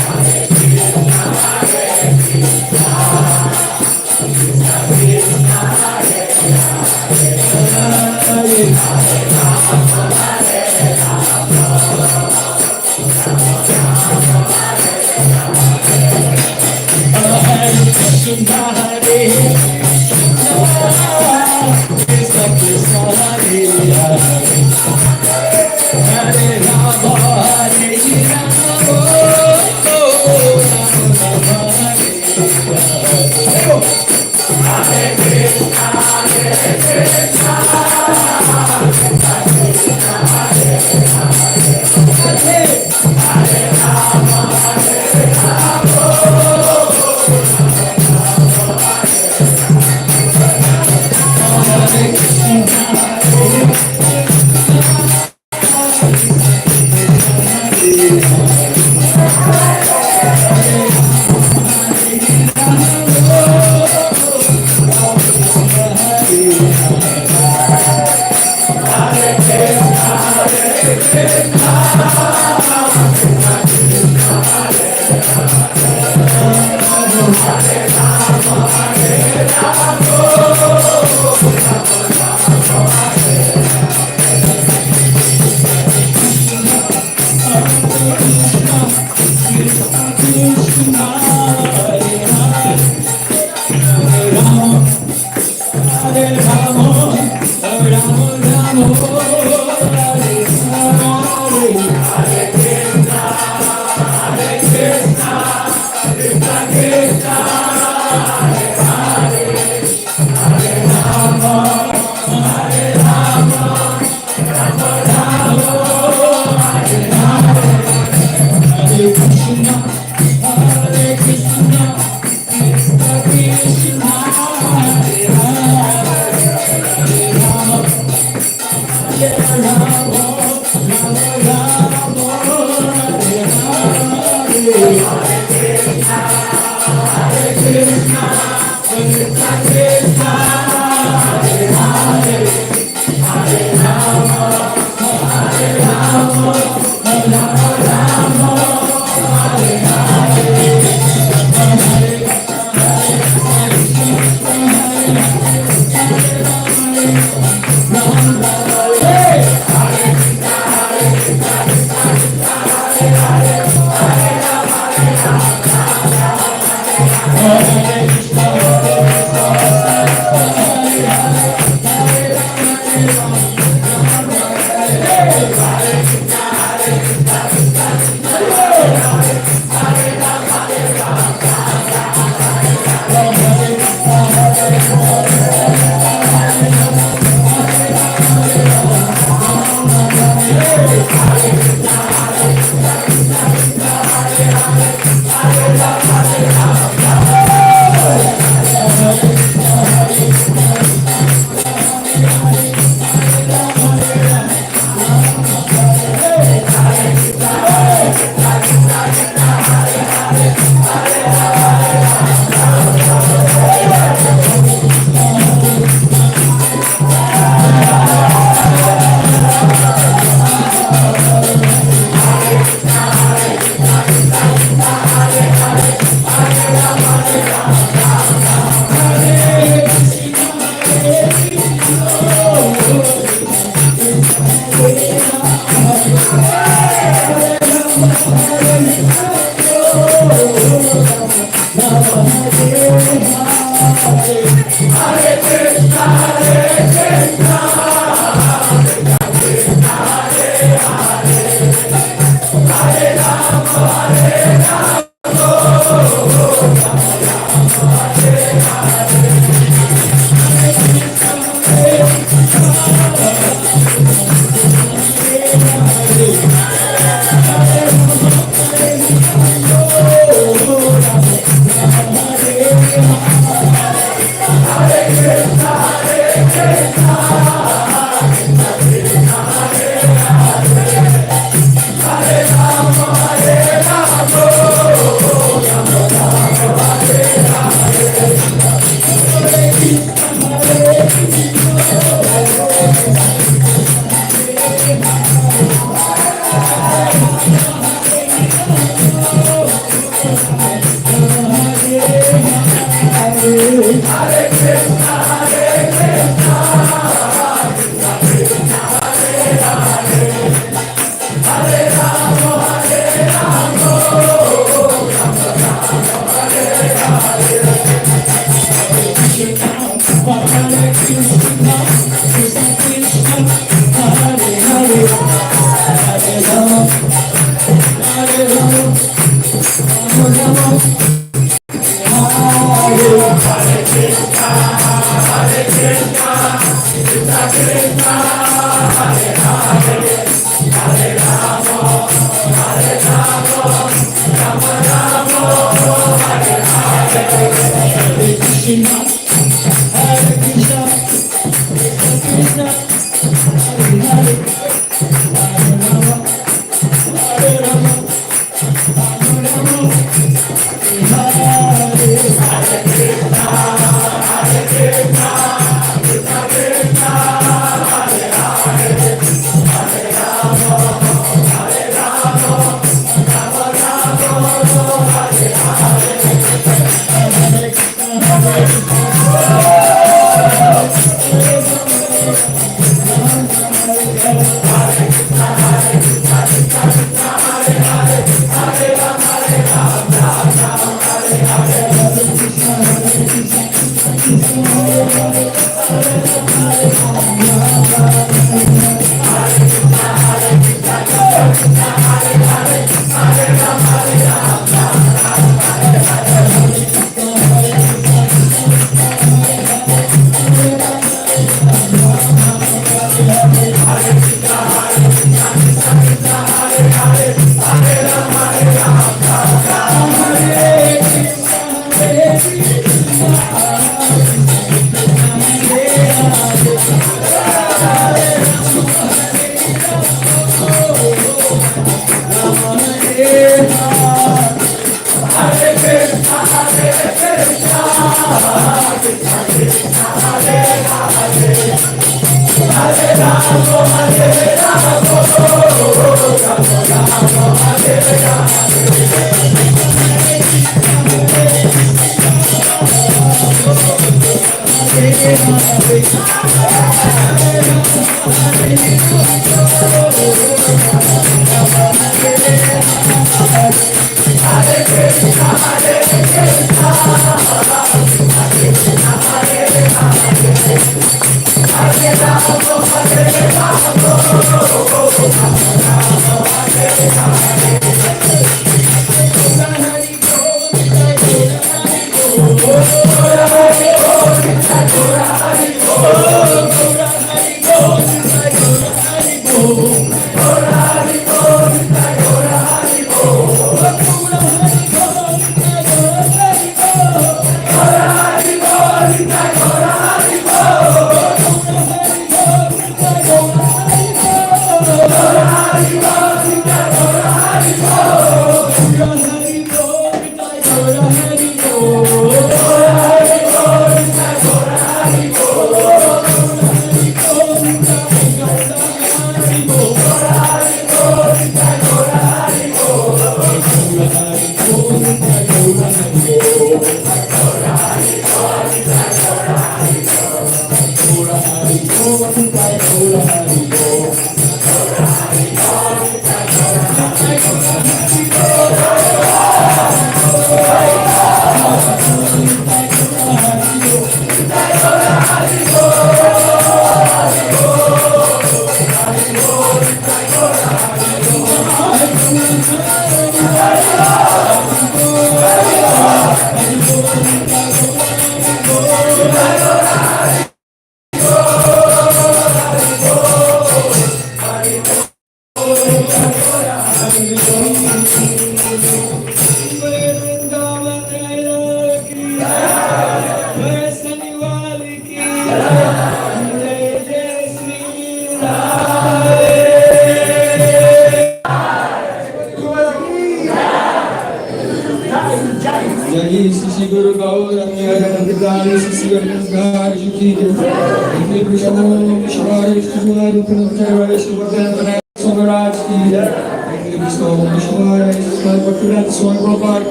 Hare Krishna, Hare Krishna, Krishna Krishna, Hare Hare,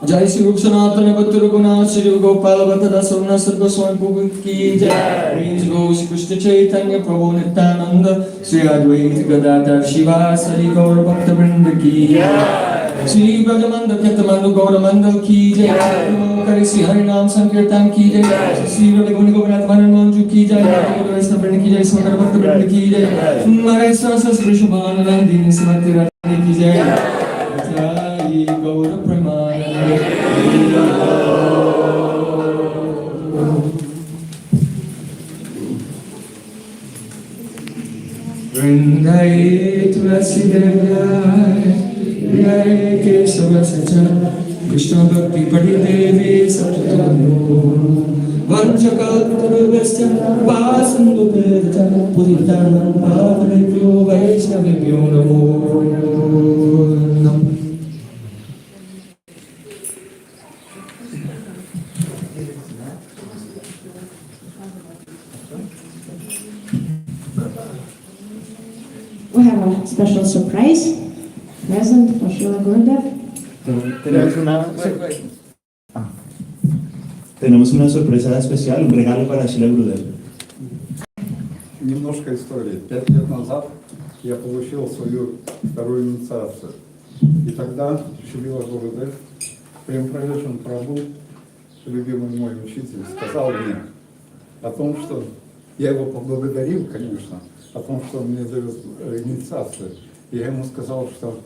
जय श्री रूप सनातन भक्त रघुनाथ श्री गोपाल भक्त सवर्ण सर्व स्वामी प्रभु की जय। गो श्री कृष्ण चैतन्य प्रभु नित्यानंद श्री अद्वैत गदाधर शिवासरि गौर भक्त वृंद की जय। श्री ब्रजमंद कीर्तमंद गौर मंडल की जय। करे श्री हरि नाम संकीर्तन की जय। श्री गुण गोविंद वरण मंजू की जय। वैष्णव वृंद की जय। सुंदर भक्त वृंद की जय। हमारे सरस वृषभान नंदिनी सुमति रानी की जय। जय गौर प्रेमानंद। वृंदाए तुलसी देव्याय जय केशव सचा कृष्ण भक्ति पढ़ी देवी सततमो वंशकल्पतरुभ्यश्च वासन्तुभ्यश्च पुरितानं पावनेभ्यो वैष्णवेभ्यो नमो नमः। We have a special surprise present for Srila Gurudev. Tenemos una sorpresa especial, un regalo para Srila Gurudev. Немножко истории. 5 лет назад я получил свою вторую инициацию. И тогда Шрила Гурудев, Прем-Пралешан Прабху, любимый мой учитель, сказал мне о том, что я его поблагодарил, конечно, о том, что он мне дает инициацию. И я ему сказал, что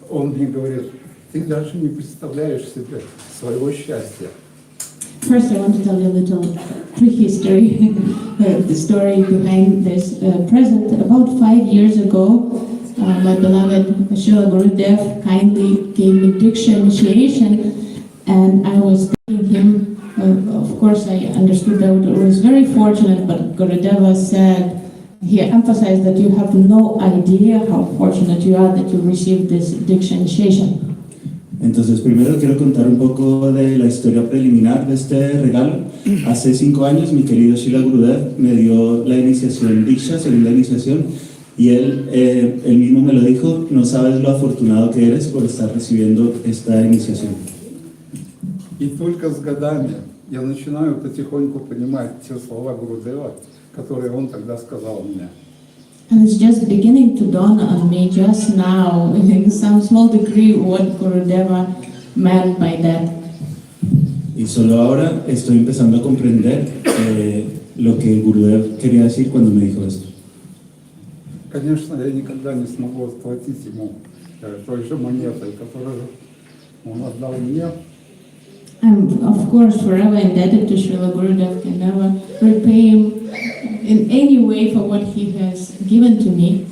он мне говорит, ты даже не представляешь себе своего счастья. First, I want to tell you a little prehistory, the story behind this present. About 5 years ago, my beloved Srila Gurudev kindly gave me Diksha initiation, and I was thanking him. Of course, I understood that it was very fortunate, but Gurudeva said, he emphasized that you have no idea how fortunate you are that you received this Diksha initiation. Entonces, primero quiero contar un poco de la historia preliminar de este regalo. Hace 5 años, mi querido Srila Gurudev me dio la iniciación Diksha, segunda iniciación, y él mismo me lo dijo: no sabes lo afortunado que eres por estar recibiendo esta iniciación. И только с годами я начинаю потихоньку понимать те слова Гурудева, которые он тогда сказал мне. And it's just beginning to dawn on me just now, in some small degree, what Gurudeva meant by that. Y solo ahora estoy empezando a comprender lo que Gurudev quería decir cuando me dijo esto. Конечно, я никогда не смогу отплатить ему той же монетой, которую он отдал мне. I'm, of course, forever indebted to Srila Gurudev, can never repay him in any way for what he has given to me.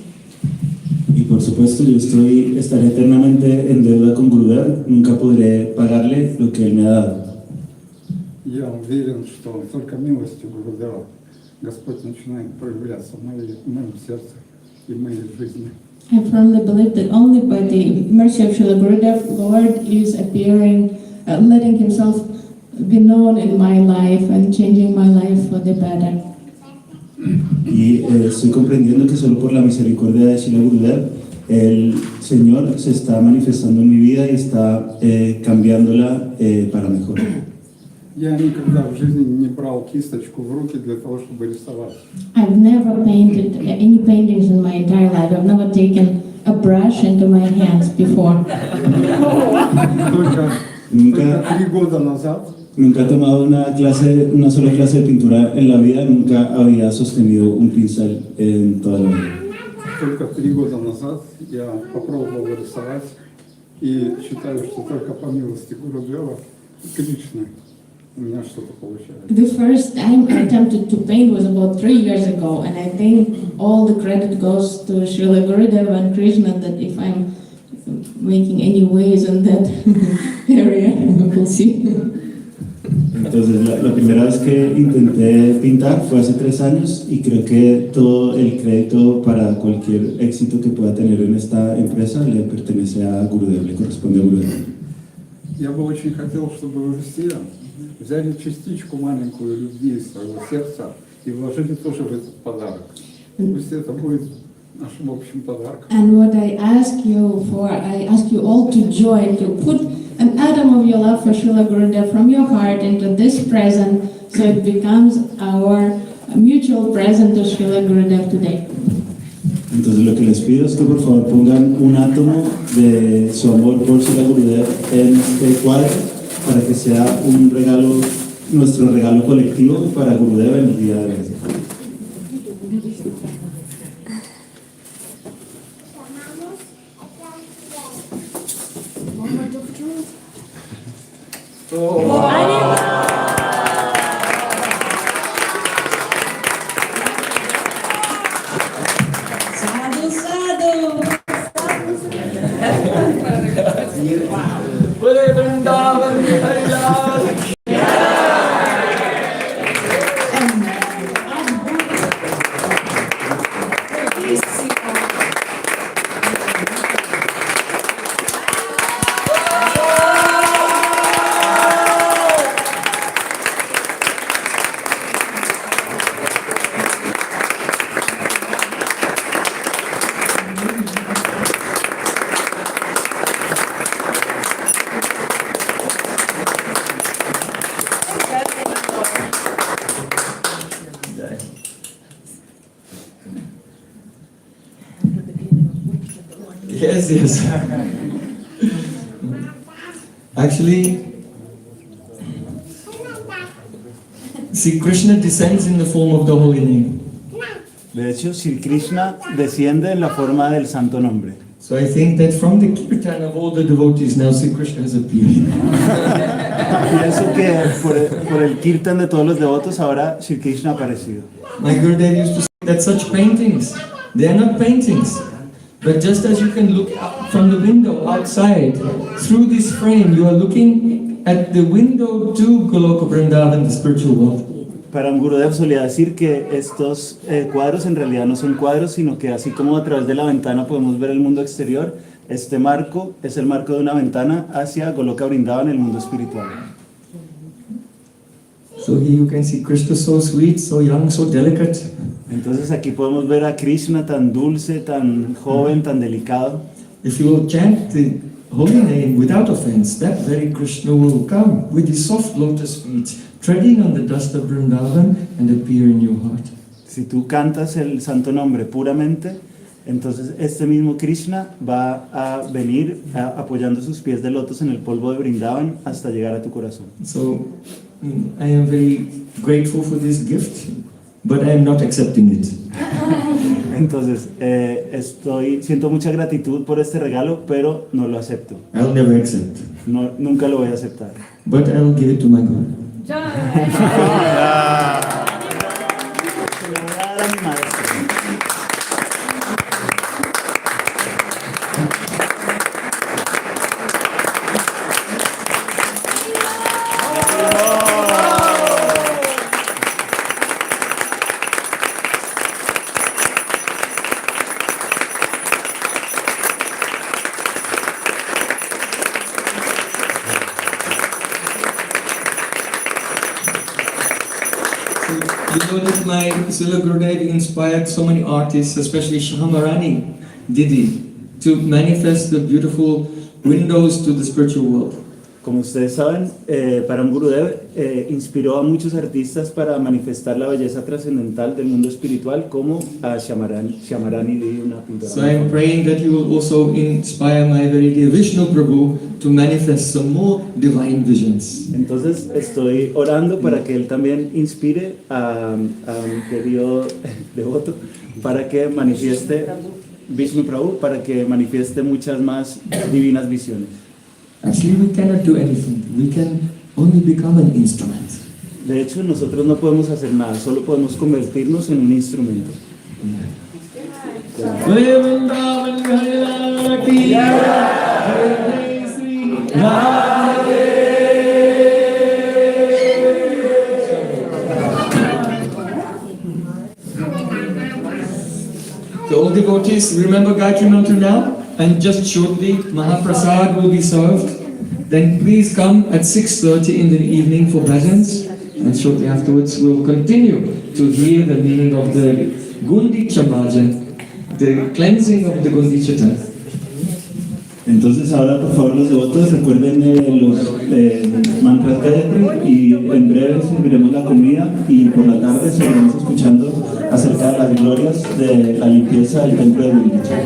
Y por supuesto, yo estaré eternamente en deuda con Gurudev, nunca podré pagarle lo que él me ha dado. Я уверен, что только милостью Гурудева Господь начинает проявляться в моем сердце и в моей жизни. I firmly believe that only by the mercy of Srila Gurudev, Lord is appearing, letting himself be known in my life and changing my life for the better. Y estoy comprendiendo que solo por la misericordia de Srila Gurudev, el Señor se está manifestando en mi vida y está cambiándola para mejor. Я никогда в жизни не брал кисточку в руки для того, чтобы рисовать. I've never painted any paintings in my entire life. I've never taken a brush into my hands before. Только 3 года назад Nunca he tomado una sola clase de pintura en la vida, nunca había sostenido un pincel en toda la vida. Только 3 года назад я попробовал рисовать и считаю, что только по милости Гурудева и Кришны у меня что-то получается. The first time I attempted to paint was about 3 years ago, and I think all the credit goes to Srila Gurudev and Krishna, that if I'm making any ways in that area, we'll see. Entonces, la primera vez que intenté pintar fue hace 3 años y creo que todo el crédito para cualquier éxito que pueda tener en esta empresa le pertenece a Gurudev, le corresponde a Gurudev. Я бы очень хотел, чтобы вы все взяли частичку маленькую любви из своего сердца и вложили тоже в этот подарок. Пусть это будет нашим общим подарком. And what I ask you all to join, to put an atom of your love for Srila Gurudev from your heart into this present, so it becomes our mutual present to Srila Gurudev today. Entonces, lo que les pido es que por favor pongan un átomo de su amor por Srila Gurudev en este cuadro para que sea un regalo, nuestro regalo colectivo para Gurudev en el día de hoy. Sadhu, sadhu. Yes, yes. Actually, see, Krishna descends in the form of the holy name. De hecho, Sri Krishna desciende en la forma del santo nombre. So I think that from the kirtan of all the devotees, now Sri Krishna has appeared. Pienso que por el kirtan de todos los devotos ahora Sri Krishna ha aparecido. My Gurudev used to say that such paintings, they are not paintings. But just as you can look out from the window outside, through this frame, you are looking at the window to Goloka Vrindavan, the spiritual world. Para un Gurudev solía decir que estos cuadros en realidad no son cuadros, sino que así como a través de la ventana podemos ver el mundo exterior, este marco es el marco de una ventana hacia Goloka Vrindavan, el mundo espiritual. So here you can see Krishna so sweet, so young, so delicate. Entonces aquí podemos ver a Krishna tan dulce, tan joven, tan delicado. If you will chant the holy name without offense, that very Krishna will come with his soft lotus feet, treading on the dust of Vrindavan and appear in your heart. Si tú cantas el santo nombre puramente, entonces este mismo Krishna va a venir apoyando sus pies de lotos en el polvo de Vrindavan hasta llegar a tu corazón. So I am very grateful for this gift, but I am not accepting it. Entonces siento mucha gratitud por este regalo, pero no lo acepto. I'll never accept. No, nunca lo voy a aceptar. But I'll give it to my God. Se lo voy a dar a mi maestro. You know that my Srila Gurudev inspired so many artists, especially Shamarani Didi, to manifest the beautiful windows to the spiritual world. Como ustedes saben, Param Gurudev inspiró a muchos artistas para manifestar la belleza trascendental del mundo espiritual, como a Shamarani Didi, una pintora. So I am praying that you will also inspire my very dear Vishnu Prabhu to manifest some more divine visions. Entonces estoy orando para que él también inspire a mi querido devoto para que manifieste, Vishnu Prabhu, para que manifieste muchas más divinas visiones. Actually, we cannot do anything. We can only become an instrument. De hecho, nosotros no podemos hacer nada, solo podemos convertirnos en un instrumento. So all devotees, remember Gayatri Mantra now? And just shortly, Mahaprasad will be served. Then please come at 6:30 in the evening for bhajans. And shortly afterwards, we'll continue to hear the meaning of the Gundicha bhajan, the cleansing of the Gundicha tank. Entonces ahora por favor los devotos recuerden los mantras Gayatri y en breve serviremos la comida y por la tarde seguiremos escuchando acerca de las glorias de la limpieza del templo de Gundicha.